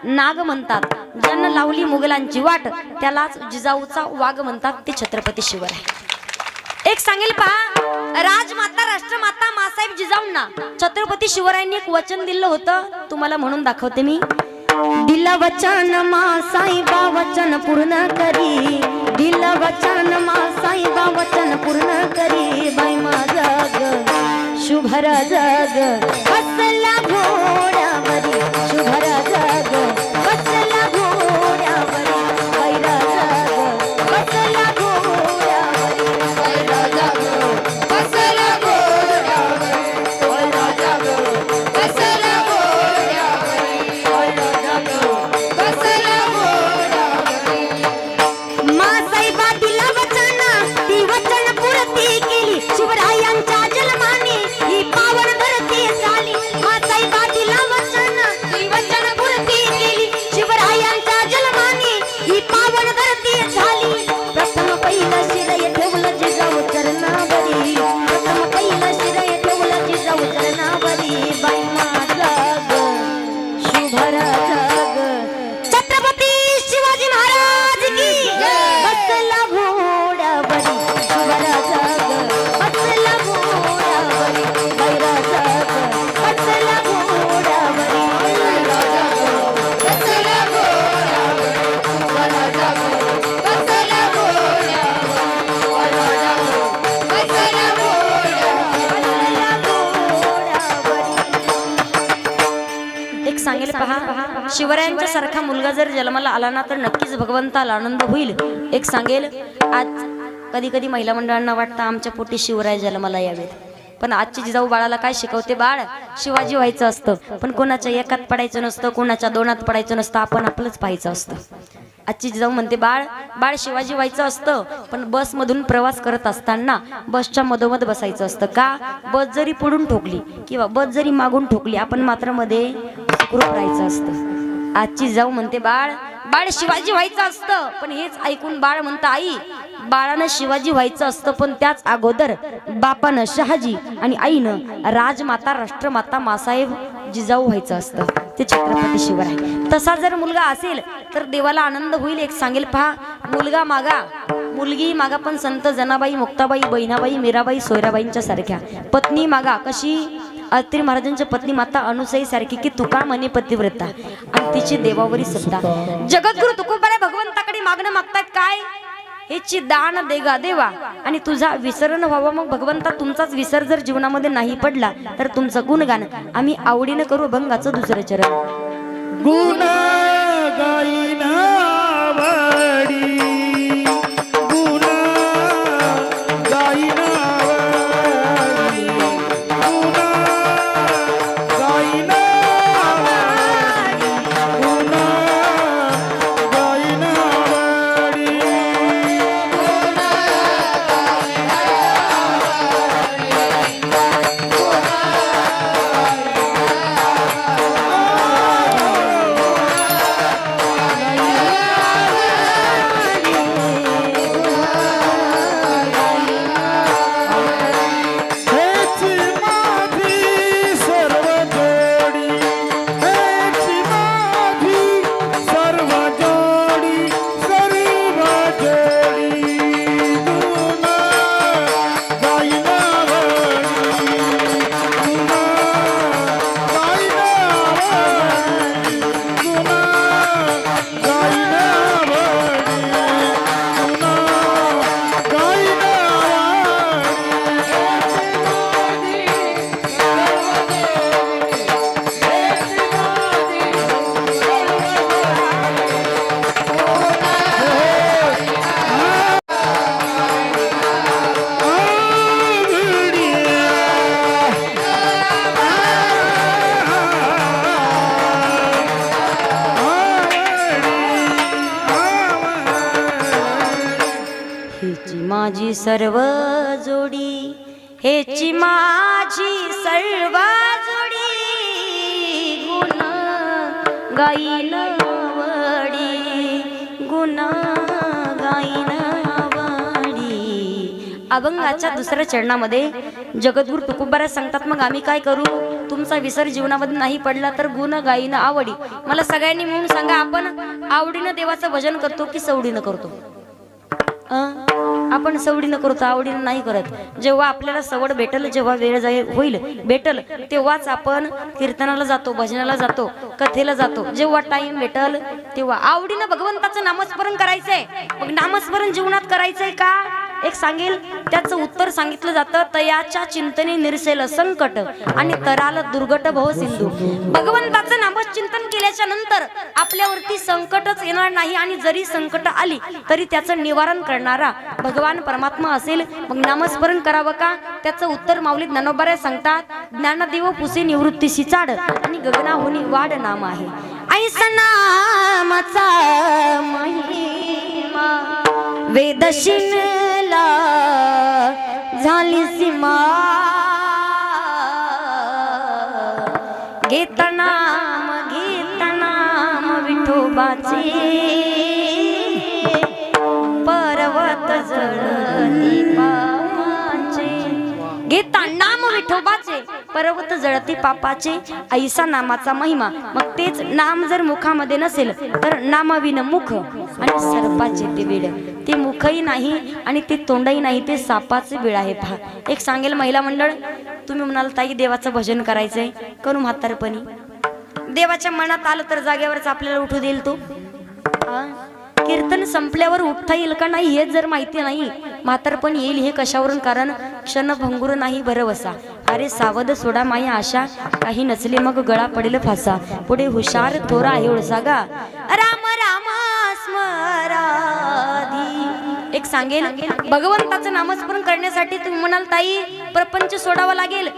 नाग म्हणतात ज्यांना लावली मुघलांची वाट त्यालाच जिजाऊचा वाघ म्हणतात ते छत्रपती शिवराय एक सांगेल पहा राजमाता राष्ट्रमाता मासाहेब जिजाऊंना छत्रपती शिवरायांनी एक वचन दिलं होतं तुम्हाला म्हणून दाखवते मी दिल वचन मासाहेबा वचन पूर्ण करी दिल वचन मासाहेबा वचन पूर्ण करी बाई जग शुभर जग बसला घोड्यावरी शुभर जग बसला घोड्यावरी बैरा जग बसला घोड्यावरी बैरा जग बसला घोड्यावरी बैरा जग बसला घोड्यावरी बैरा जग बसला घोड्यावरी मासाहेबा दिला वचन ती वचन पूर्ती केली शिवरायांच्या जन्माने ही पावन धरती झाली मासाहेबा दिला वचन ती वचन पूर्ती केली पहा शिवरायांच्या सारखा मुलगा जर जन्माला आला ना तर नक्कीच भगवंताला आनंद होईल. एक सांगेल, आज कधी कधी महिला मंडळांना वाटतं आमच्या पोटी शिवराय जन्माला यावेत, पण आजची जिजाऊ बाळाला काय शिकवते, बाळ शिवाजी व्हायचं असतं, पण कोणाच्या एकात पडायचं नसतं, कोणाच्या दोनात पडायचं नसतं, आपण आपलंच पाहायचं असतं. आजची जिजाऊ म्हणते बाळ बाळ शिवाजी व्हायचं असतं, पण बसमधून प्रवास करत असताना बसच्या मधोमध बसायचं असतं. का? बस जरी पुढून ठोकली किंवा बस जरी मागून ठोकली, आपण मात्र मध्ये सुखरूप राहायचं असतं. आजची जिजाऊ म्हणते बाळ बाळ शिवाजी व्हायचं असतं, पण हेच ऐकून बाळ म्हणतं आई बाळानं शिवाजी व्हायचं असतं, पण त्याच अगोदर बापानं शहाजी आणि आईनं राजमाता राष्ट्रमाता मासाहेब जिजाऊ व्हायचं असतं. ते छत्रपती शिवराय. तसा जर मुलगा असेल तर देवाला आनंद होईल. एक सांगेल पहा, मुलगा मागा मुलगी मागा, पण संत जनाबाई मुक्ताबाई बहिणाबाई मीराबाई सोयराबाईंच्या सारख्या पत्नी मागा. कशी? अत्रि महाराजांच्या पत्नी माता अनुसई सारखी की तुका म्हणे पतिव्रता आणि तिची देवावरी सत्ता. जगद्गुरु तुकोबाराय भगवंताकडे मागणं मागतायत काय? हेची दान देगा देवा आणि तुझा विसरण व्हावा. मग भगवंता तुमचाच विसर जर जीवनामध्ये नाही पडला तर तुमचं गुणगान आम्ही आवडीनं करू. अभंगाचं दुसरं चरण. गुण गाईन आवडी, गुण गाईन आवडी, गुण गाईन आवडी, गुण गाईन आवडी. हेची माझी सर्व जोडी, हेची माझी सर्व जोडी, सर्व जोडी. गुण गाईन आवडी, गुण गाईन आवडी, गुण गाईन आवडी, गुण गाईन हेची माझी सर्व जोडी, हेची माझी सर्व जोडी, गुण गाईन आवडी, गुण गाईन आवडी. अभंगाच्या दुसऱ्या चरणामध्ये जगद्गुरु तुकोबाराय सांगतात मग आम्ही काय करू? तुमचा विसर जीवनामध्ये नाही पडला तर गुण गाईन आवडी. मला सगळ्यांनी मिळून सांगा, आपण आवडीनं देवाचं भजन करतो की सवडीनं करतो? आपण सवडीनं करतो, आवडीनं नाही करत. जेव्हा आपल्याला सवड भेटल, जेव्हा वेळ होईल भेटल, तेव्हाच आपण कीर्तनाला जातो, भजनाला जातो, कथेला जातो. जेव्हा टाइम भेटल तेव्हा आवडीनं भगवंताचं नामस्मरण करायचंय. मग नामस्मरण जीवनात करायचंय का? एक सांगेल, त्याचं उत्तर सांगितलं जातं, तयाच्या चिंतने निरसेल संकट आणि तराल दुर्गट भव सिंधू. भगवंताचं नामचिंतन केल्याच्या नंतर आपल्यावरती संकटच येणार नाही, आणि जरी संकट आली तरी त्याचं निवारण करणारा भगवान परमात्मा असेल. मग नामस्मरण करावं का? त्याचं उत्तर माऊली ज्ञानोबाराय सांगतात, ज्ञानदेव पुसे निवृत्तीशी चाड आणि गगनाहुनी वाढ नाम आहे. ऐसा नामाचा महिमा वेदशिनला झाली सीमा. घेत नाम विठोबाचे पर्वत जळती पापाचे. घेता नाम विठोबाचे पर्वत जळती पापाचे. ऐसा नामाचा महिमा. मग तेच नाम जर मुखामध्ये नसेल तर नामाविन मुख आणि सर्पाचे ते बीड. ते मुखही नाही आणि ते तोंडही नाही, ते सापाचे बीड आहे. पहा, एक सांगेल महिला मंडळ, तुम्ही म्हणाल ताई देवाचं भजन करायचंय, करू म्हातारपणी. देवाच्या मनात आलं तर जागेवरच आपल्याला उठू देईल तो. कीर्तन संपल्यावर उठता येईल का नाही हे जर माहिती नाही, म्हातारपण येईल हे कशावरून, कारण क्षणभंगुर नाही भरवसा. अरे सावध सोडा माई आशा, काही नसले मग गळा पडेल फासा. पुढे हुशार थोरा आहे ओळसा गा, राम राम स्मराधी. एक सांगेल, भगवंताचं नामस्मरण करण्यासाठी तुम्ही म्हणाल ताई प्रपंच सोडावा लागेल,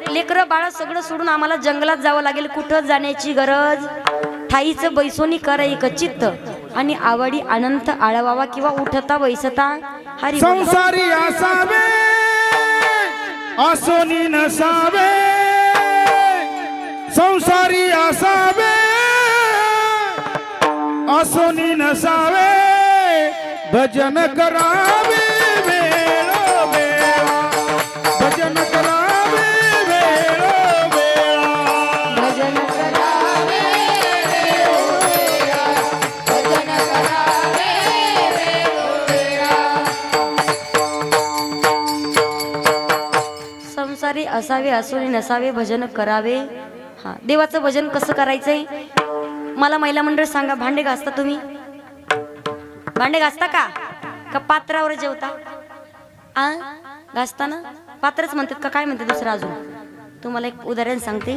लेकरं बाळा सगळं सोडून आम्हाला जंगलात जावं लागेल. कुठं जाण्याची गरज, ठाईचं बैसोनी करायक चित्त आणि आवडी अनंत आळवावा किंवा उठता बैसता हरी. संसारी असावे असोनी नसावे, संसारी असावे असोनी नसावे, भजन करावे वेळोवेळा, भजन करावे वेळोवेळा, भजन करावे वेळोवेळा, भजन करावे वेळोवेळा. संसारी असावे असोनी नसावे, भजन करावे. हा, देवाचं भजन कसं करायचंय मला महिला मंडळ सांगा. भांडे घासता तुम्ही? भांडे घासता का पात्रावर जेवता? घासता ना? पात्रच म्हणतात का काय म्हणते दुसरं अजून? तुम्हाला एक उदाहरण सांगते.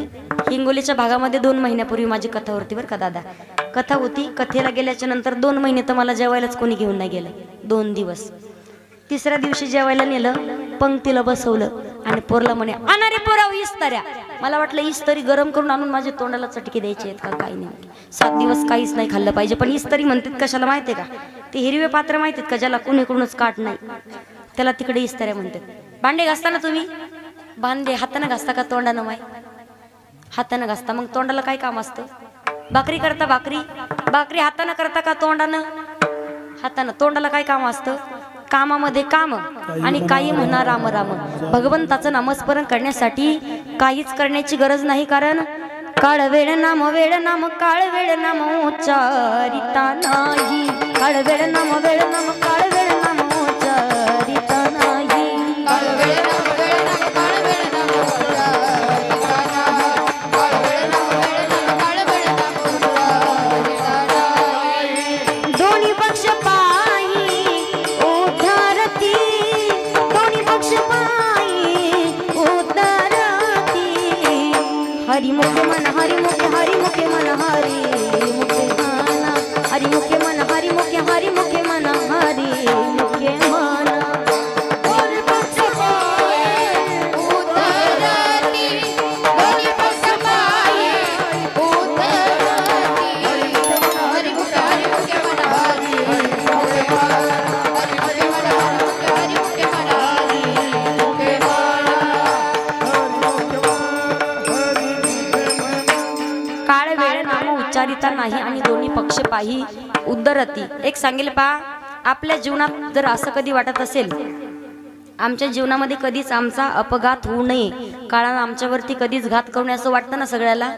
हिंगोलीच्या भागामध्ये 2 महिन्यापूर्वी माझी कथा होती बरं का दादा. कथा होती, कथेला गेल्याच्या नंतर 2 महिने तर मला जेवायलाच कोणी घेऊन नाही गेलं. 2 दिवस. तिसऱ्या दिवशी जेवायला नेलं, पंक्तीला बसवलं आणि पोरला म्हणे आणा रे पोराव इस्ताऱ्या. मला वाटलं इस्तरी गरम करून आणून माझ्या तोंडाला चटके द्यायचे आहेत का, काही नाही. 7 दिवस काहीच नाही खाल्लं पाहिजे. पण इस्तरी म्हणतात कशाला माहितीये का? ते हिरवे पात्र माहितीत का, ज्याला कुणीकडूनच काट नाही, त्याला तिकडे इस्ताऱ्या म्हणतात. भांडे घासताना तुम्ही भांडे हाताने घासता का तोंडानं? माय हाताने घासता. मग तोंडाला काय काम असतं? भाकरी करता, भाकरी हाताने करता का तोंडानं? हातानं. तोंडाला काय काम असतं? कामामध्ये काम आणि काही म्हणा राम राम. भगवंताचं नामस्मरण करण्यासाठी काहीच करण्याची गरज नाही, कारण काळ वेळ नाम काळ वेळ नाम उच्चारिता नाही. काळ वेळ नाम काळ वेळ नाम उच्चारिता नाही. काळ वेळ नाम काळ वेळ नाम उच्चारिता नाही. काळ वेळ नाम काळ वेळ नाम उच्चारिता नाही. दोन्ही पक्ष पायी उद्धारती, दोन्ही पक्ष पायी उद्धारती. हरिमुखे मन हरिमुखे मन हरिमुखे मन हरिमुखे मन हरिमुखे मन हरिमुखे मन. दोन्ही पक्ष पायी उद्धरती, दोन्ही पक्ष पायी उद्धरती. हरिमुखे हरिमुखे मन हरिमुखे मन, हरिमुखे मन हरिमुखे मन हरिमुखे मन. काळ वेळ नाम उच्चारिता नाही आणि दोन्ही पक्ष पाही उद्धरती. एक सांगेल पा, आपल्या जीवनात जर असं कधी वाटत असेल आमच्या जीवनामध्ये कधीच आमचा अपघात होऊ नये, काळानं आमच्यावरती कधीच घात करू नये असं वाटतं ना सगळ्याला,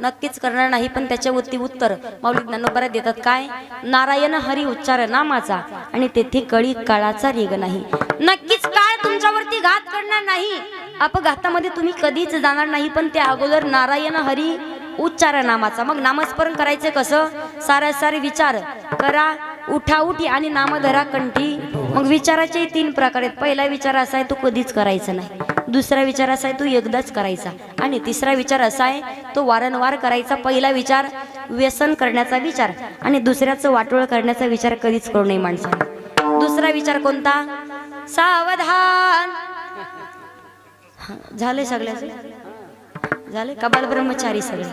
नक्कीच करणार नाही. पण त्याच्यावरती उत्तर माऊली ज्ञानोबा देतात काय? नारायण हरी उच्चार नामाचा आणि तेथे कळी काळाचा रेग नाही. नक्कीच काळ तुमच्यावरती घात करणार नाही, अपघातामध्ये तुम्ही कधीच जाणार नाही. पण त्या अगोदर नारायण हरी उच्चार नामाचा. मग नामस्मरण करायचे कसं? सारे विचार करा, उठाउठी आणि नामधरा कंठी. मग विचाराचे 3 प्रकार आहेत. पहिला विचार असा आहे तो कधीच करायचा नाही, दुसरा विचार असा आहे तो एकदाच करायचा, आणि तिसरा विचार असा आहे तो वारंवार करायचा. पहिला विचार व्यसन करण्याचा विचार आणि दुसऱ्याचं वाटोळ करण्याचा विचार कधीच करू नये माणसाने. दुसरा विचार कोणता? सावधान. झाले सगळ्याचे झाले, कबाल ब्रह्मचारी सगळे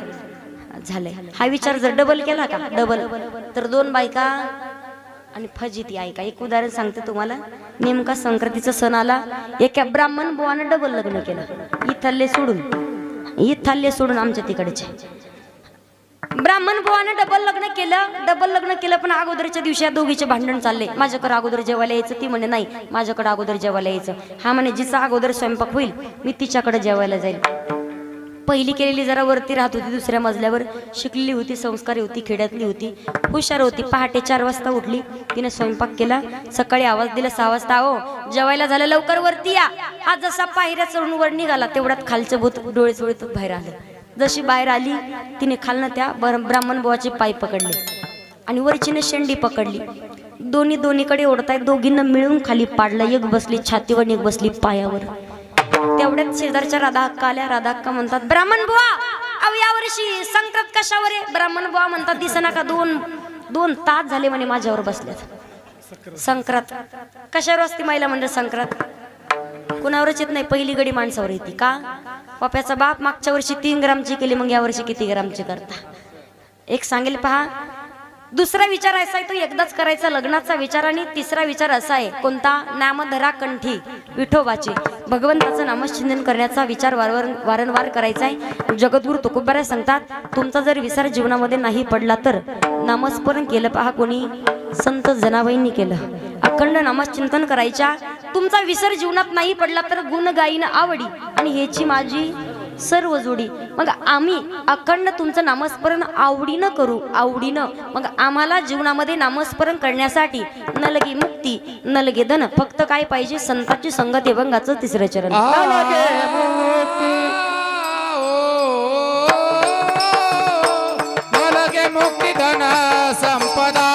झाले. हा विचार जर डबल केला का, डबल, तर 2 बायका आणि फजिती आहे का. एक उदाहरण सांगते तुम्हाला. नेमका संक्रांतीचा सण आला, एका ब्राह्मण बुवानं डबल लग्न केलं. इथले सोडून आमच्या तिकडचे ब्राह्मण बुवानं डबल लग्न केलं. पण अगोदरच्या दिवशी या दोघीचे भांडण चालले. माझ्याकडे अगोदर जेवायला यायचं, ती म्हणे नाही माझ्याकडे अगोदर जेवायला यायचं. हा म्हणे जिचा अगोदर स्वयंपाक होईल मी तिच्याकडे जेवायला जाईल. पहिली केलेली जरा वरती राहत होती, दुसऱ्या मजल्यावर, शिकलेली होती, संस्कारी होती, खेड्यातली होती, हुशार होती. पहाटे 4 वाजता उठली, तिने स्वयंपाक केला. सकाळी आवाज दिला 6 वाजता, हो जेवायला झालं, लवकर वरती या. हा जसा पायऱ्या चढून वर निघाला तेवढ्यात खालचं भूत डोळे चोळीत बाहेर आलं. जशी बाहेर आली तिने खालनं त्या ब्राह्मण बुवाचे पाय पकडले आणि वरचीनं शेंडी पकडली, दोन्हीकडे ओढताय, दोघींना मिळून खाली पाडलं. एक बसली छातीवर, एक बसली पायावर. तेवढ्यात शेजारच्या राधा अक्का आल्या. राधा अक्का म्हणतात, ब्राह्मण बुवा, अहो यावर्षी संक्रांत कशावर आहे? ब्राह्मण बुवा म्हणतात, दिसना का दोन तास झाले म्हणे माझ्यावर बसल्यात. संक्रांत कशावर असते महिला म्हणजे संक्रांत? कुणावरच येत नाही, पहिली गडी माणसावर येते. का? पप्याचा बाप मागच्या वर्षी 3 ग्रामची केली, मग या वर्षी किती ग्रामची करता? एक सांगेल पहा. दुसरा विचार असा आहे तो एकदाच करायचा, लग्नाचा विचार. आणि तिसरा विचार असा आहे, कोणता? नामधरा कंठी विठोबाचे, भगवंताचं नामचिंतन करण्याचा विचार वारंवार करायचा आहे. जगद्गुरु तुकोबाराय सांगतात, तुमचा जर विचार जीवनामध्ये नाही पडला तर नामस्मरण केलं पहा कोणी? संत जनाबाईंनी केलं. अखंड नामचिंतन करायच्या. तुमचा विसर जीवनात नाही पडला तर गुण गाईन आवडी, आणि ह्याची माझी सर्व जोडी. मग आम्ही अखंड तुमचं नामस्मरण आवडीनं करू, आवडीनं. मग आम्हाला जीवनामध्ये नामस्मरण करण्यासाठी न लगे मुक्ती न लगे धन, फक्त काय पाहिजे? संताची संगत. अभंगाचं 3रं चरण. मुक्ती धन संपदा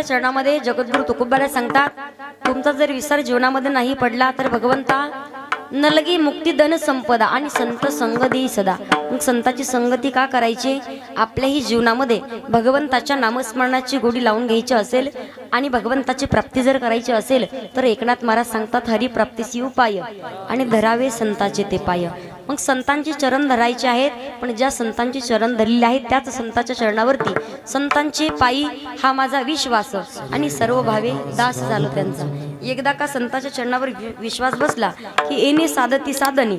चरणामध्ये जगद्गुरु तुकोबाराय सांगतात, तुमचा जर विसर जीवनामध्ये नाही पडला तर भगवंता नलगी मुक्ती धन संपदा आणि संत संग देई सदा. मग संताची संगती का करायची? आपल्याही जीवनामध्ये भगवंताच्या नामस्मरणाची गोडी लावून घ्यायची असेल आणि भगवंताची प्राप्ती जर करायची असेल तर एकनाथ महाराज सांगतात, हरिप्राप्तीसी उपाय आणि धरावे संताचे ते पाय. मग संतांची चरण धरायचे आहेत, पण ज्या संतांची चरण धरलेली आहेत त्याच संतांच्या चरणावरती संतांचे पायी हा माझा विश्वास आणि सर्व भावे दास झालो त्यांचा. एकदा का संतांच्या चरणावर विश्वास बसला की येणे साधती साधने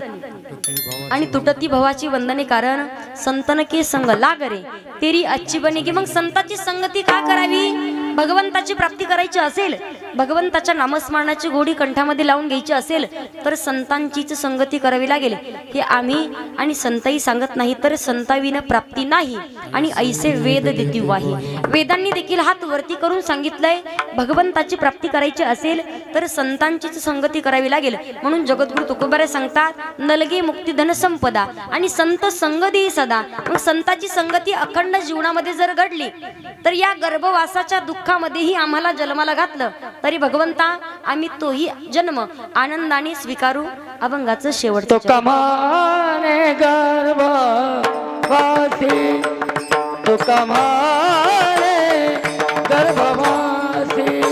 आणि तुटती भवाची वंदने, कारण संतन के संग लागरे तेरी अच्छी बनेगी. मग संतांची संगती का करावी? भगवंताची प्राप्ती करायची असेल, भगवंताच्या नामस्मरणाची गोडी कंठामध्ये लावून घ्यायची असेल तर संतांचीच संगती करावी लागेल. हे आम्ही आणि संतही सांगत नाही तर संताविना प्राप्ती नाही. आणि ऐसे वेद देती वाही, वेदांनी देखील हात वरती करून सांगितलंय, भगवंताची प्राप्ती करायची असेल तर संतांचीच संगती करावी लागेल. म्हणून जगद्गुरु तुकोबाराय सांगतात, नलगे मुक्ती धन संपदा आणि संत संग देई सदा. मग संताची संगती अखंड जीवनामध्ये जर घडली तर या गर्भवासाच्या दुःखामध्येही आम्हाला जन्माला घातलं तरी भगवंता आम्ही तोही जन्म आनंदाने स्वीकारू. अभंगाचं शेवटचं तो कमाने गर्भवासी, तो कमाने गर्भवासी,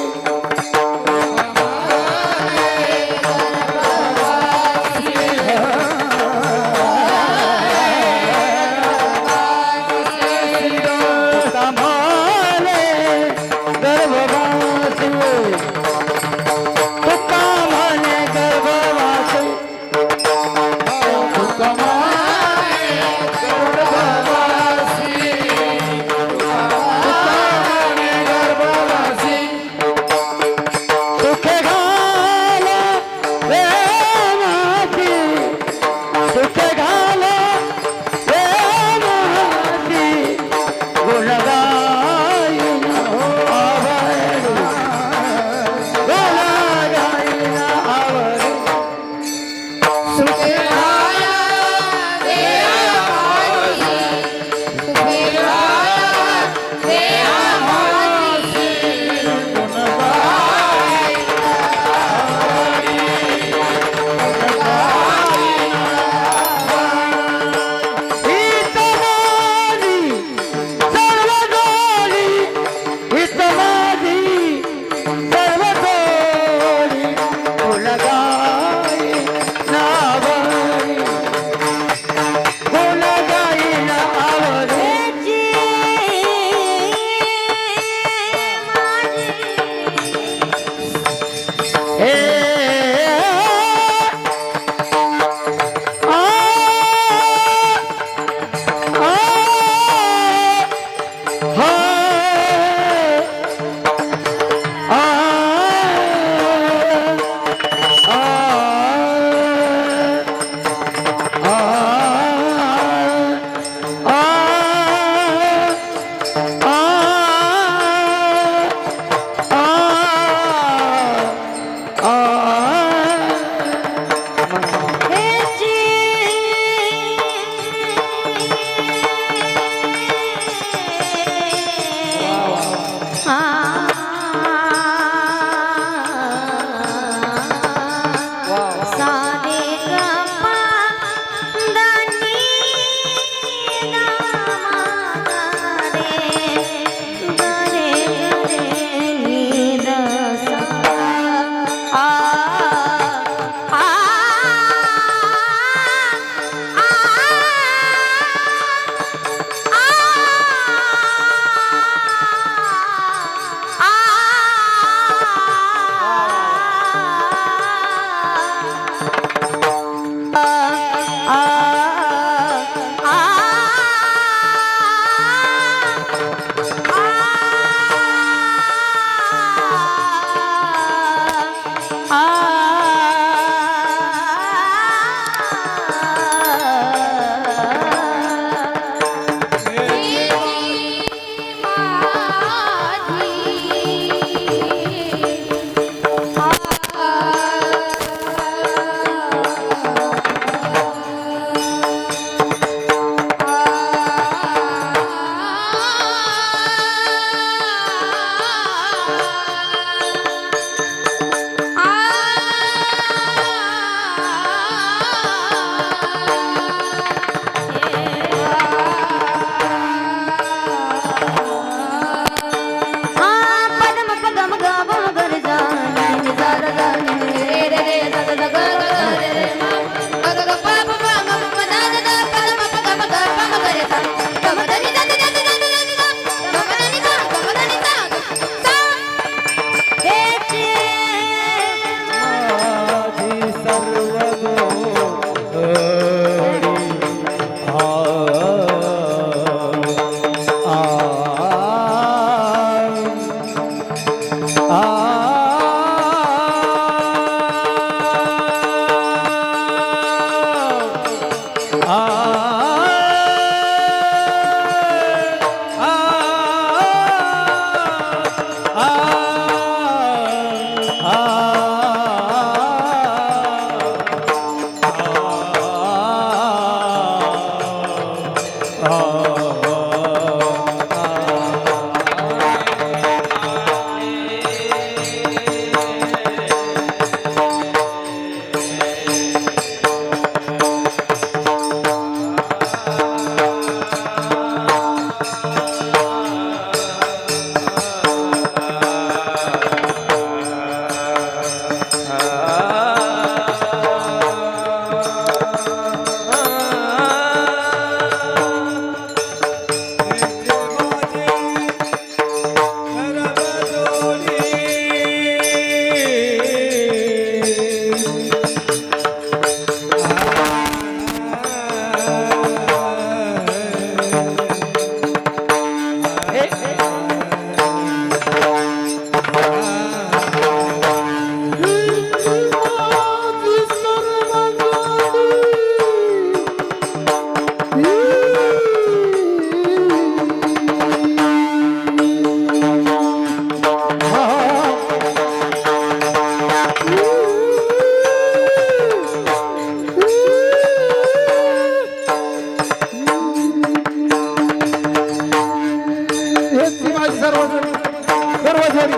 सर्वजणी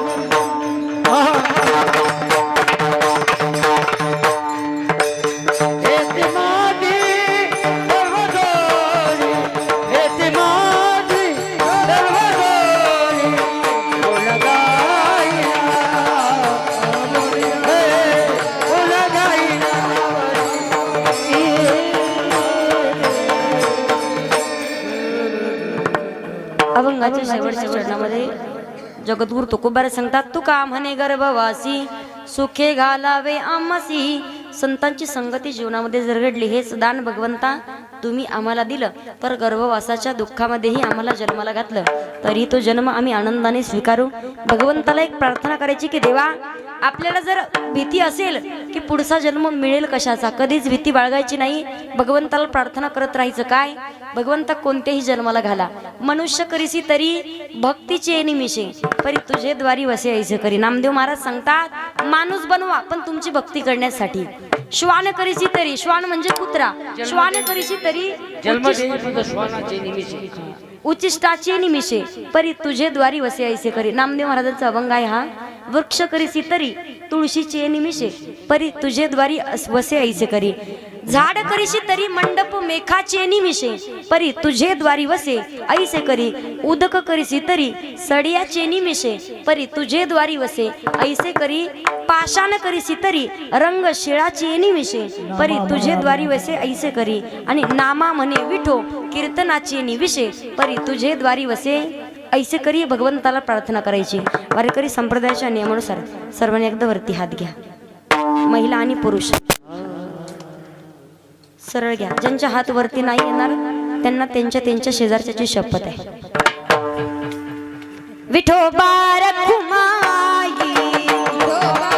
आहा. येते माझी सर्वजणी, येते माझी सर्वजणी, उलगाईला, उलगाईला. अभंगाच्या शेवटच्या चरणामध्ये जगद्गुरु तुकोबार सांगतात, तुका म्हणे गर्भवासी सुखे घालावे आम्हासी. संतांची संगती जीवनामध्ये जर घडली, हेच दान भगवंता तुम्ही आम्हाला दिलं, तर गर्भवासाच्या दुःखामध्येही आम्हाला जन्माला घातलं, तरी तो जन्म आम्ही आनंदाने स्वीकारू. भगवंताला एक प्रार्थना करायची की देवा, आपल्याला जर भीती असेल की पुढचा जन्म मिळेल कशाचा, कधीच भीती बाळगायची नाही. भगवंताला प्रार्थना करत राहायचं. काय भगवंता कोणत्याही जन्माला घाला, मनुष्य करीसी तरी भक्तीचे निमिषे, परी तुझे द्वारी वसे ऐसे करी. नामदेव महाराज सांगतात, माणूस बनवा पण तुमची भक्ती करण्यासाठी. श्वान करीसी तरी, श्वान म्हणजे कुत्रा, श्वान करीसी तरी उचिष्टाचे निमिषे, परी तुझे द्वारी वसे ऐसे करी. नामदेव महाराजांचा अभंग आहे हा. वृक्ष करीसी तरी तुळशीचे निमिषे, परी तुझे द्वारी वसे ऐसे करी. झाड करीशी तरी मंडप मेखाचे निमिषे, परी तुझे द्वारी वसे ऐसे करी. उदक करीसी तरी सडियाचे निमिषे, परी तुझे द्वारी वसे ऐसे करी. पाषाण करीसी तरी रंग शिळाचे निमिषे, परी तुझे द्वारी वसे ऐसे करी. आणि नामा म्हणे विठो कीर्तनाचे निविषे, परी तुझे द्वारी वसे ऐसे करी. भगवंताला प्रार्थना करायची. वारकरी संप्रदायाच्या नियमानुसार सर्वांनी एकदा वरती हात घ्या, महिला आणि पुरुष सरळ घ्या. ज्यांच्या हात वरती नाही येणार त्यांना त्यांच्या शेजारच्याची शपथ आहे. विठोबा रखुमाई, विठोबा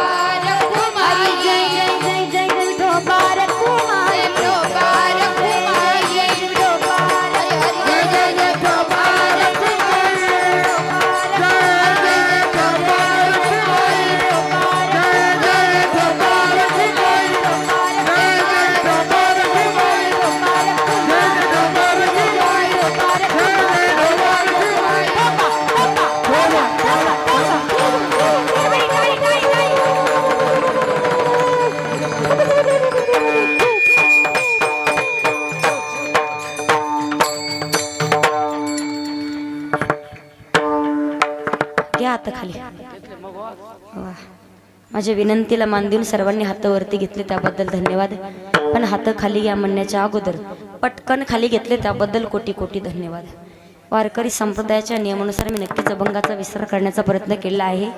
रखुमाई, जय जय जय जय विठोबा रखुमाई, विठोबा रखुमाई, विठोबा रखुमाई, जय जय विठोबा रखुमाई, जय जय विठोबा रखुमाई, जय जय विठोबा रखुमाई, जय जय विठोबा रखुमाई, जय जय विठोबा रखुमाई, घ्या हात खाली. वा. माझ्या विनंतीला मान देऊन सर्वांनी हात वरती घेतले त्याबद्दल धन्यवाद. पण हात खाली घ्या म्हणण्याच्या अगोदर पटकन खाली घेतले त्याबद्दल कोटी कोटी धन्यवाद. वारकरी संप्रदायाच्या नियमानुसार मी नक्कीच अभंगाचा विस्तार करण्याचा प्रयत्न केला आहे.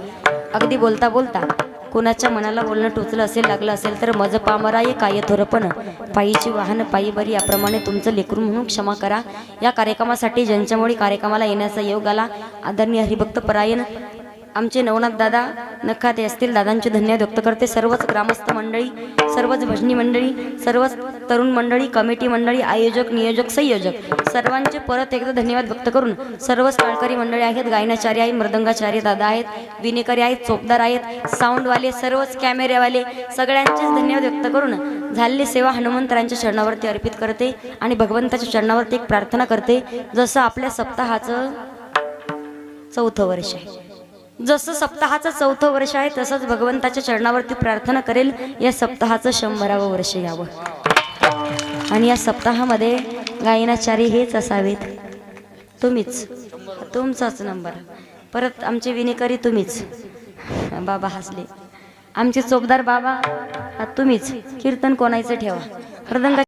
अगदी बोलता बोलता कोणाच्या मनाला बोलणं टोचलं असेल, लागलं असेल तर मज पामराये काय थोरपण, पायीची वाहन पायी बरी, याप्रमाणे तुमचं लेकरू म्हणून क्षमा करा. या कार्यक्रमासाठी ज्यांच्यामुळे कार्यक्रमाला येण्याचा योग आला, आदरणीय हरिभक्त परायण आमचे नवनाथ दादा नखाते असतील, दादांचे धन्यवाद व्यक्त करते. सर्वच ग्रामस्थ मंडळी, सर्वच भजनी मंडळी, सर्वच तरुण मंडळी, कमिटी मंडळी, आयोजक, नियोजक, संयोजक सर्वांचे परत एकदा धन्यवाद व्यक्त करून सर्वच टाळकरी मंडळी आहेत, गायनाचार्य आहेत, मृदंगाचार्य दादा आहेत, विनेकरी आहेत, चोपदार आहेत, साऊंडवाले, सर्वच कॅमेरेवाले, सगळ्यांचेच धन्यवाद व्यक्त करून झालेली सेवा हनुमंतरांच्या चरणावरती अर्पित करते आणि भगवंताच्या चरणावरती एक प्रार्थना करते. जसं आपल्या सप्ताहाचं 4थं वर्ष आहे, जसं सप्ताहाचं 4थं वर्ष आहे, तसंच भगवंताच्या चरणावरती प्रार्थना करेल या सप्ताहाचं 100वं वर्ष यावं. आणि या सप्ताहामध्ये गायनाचार्य हेच असावेत, तुम्हीच, तुमचाच नंबर. परत आमचे विनेकरी तुम्हीच, बाबा हसले. आमचे चोपदार बाबा तुम्हीच. कीर्तन कोणाचं ठेवा, मृदंग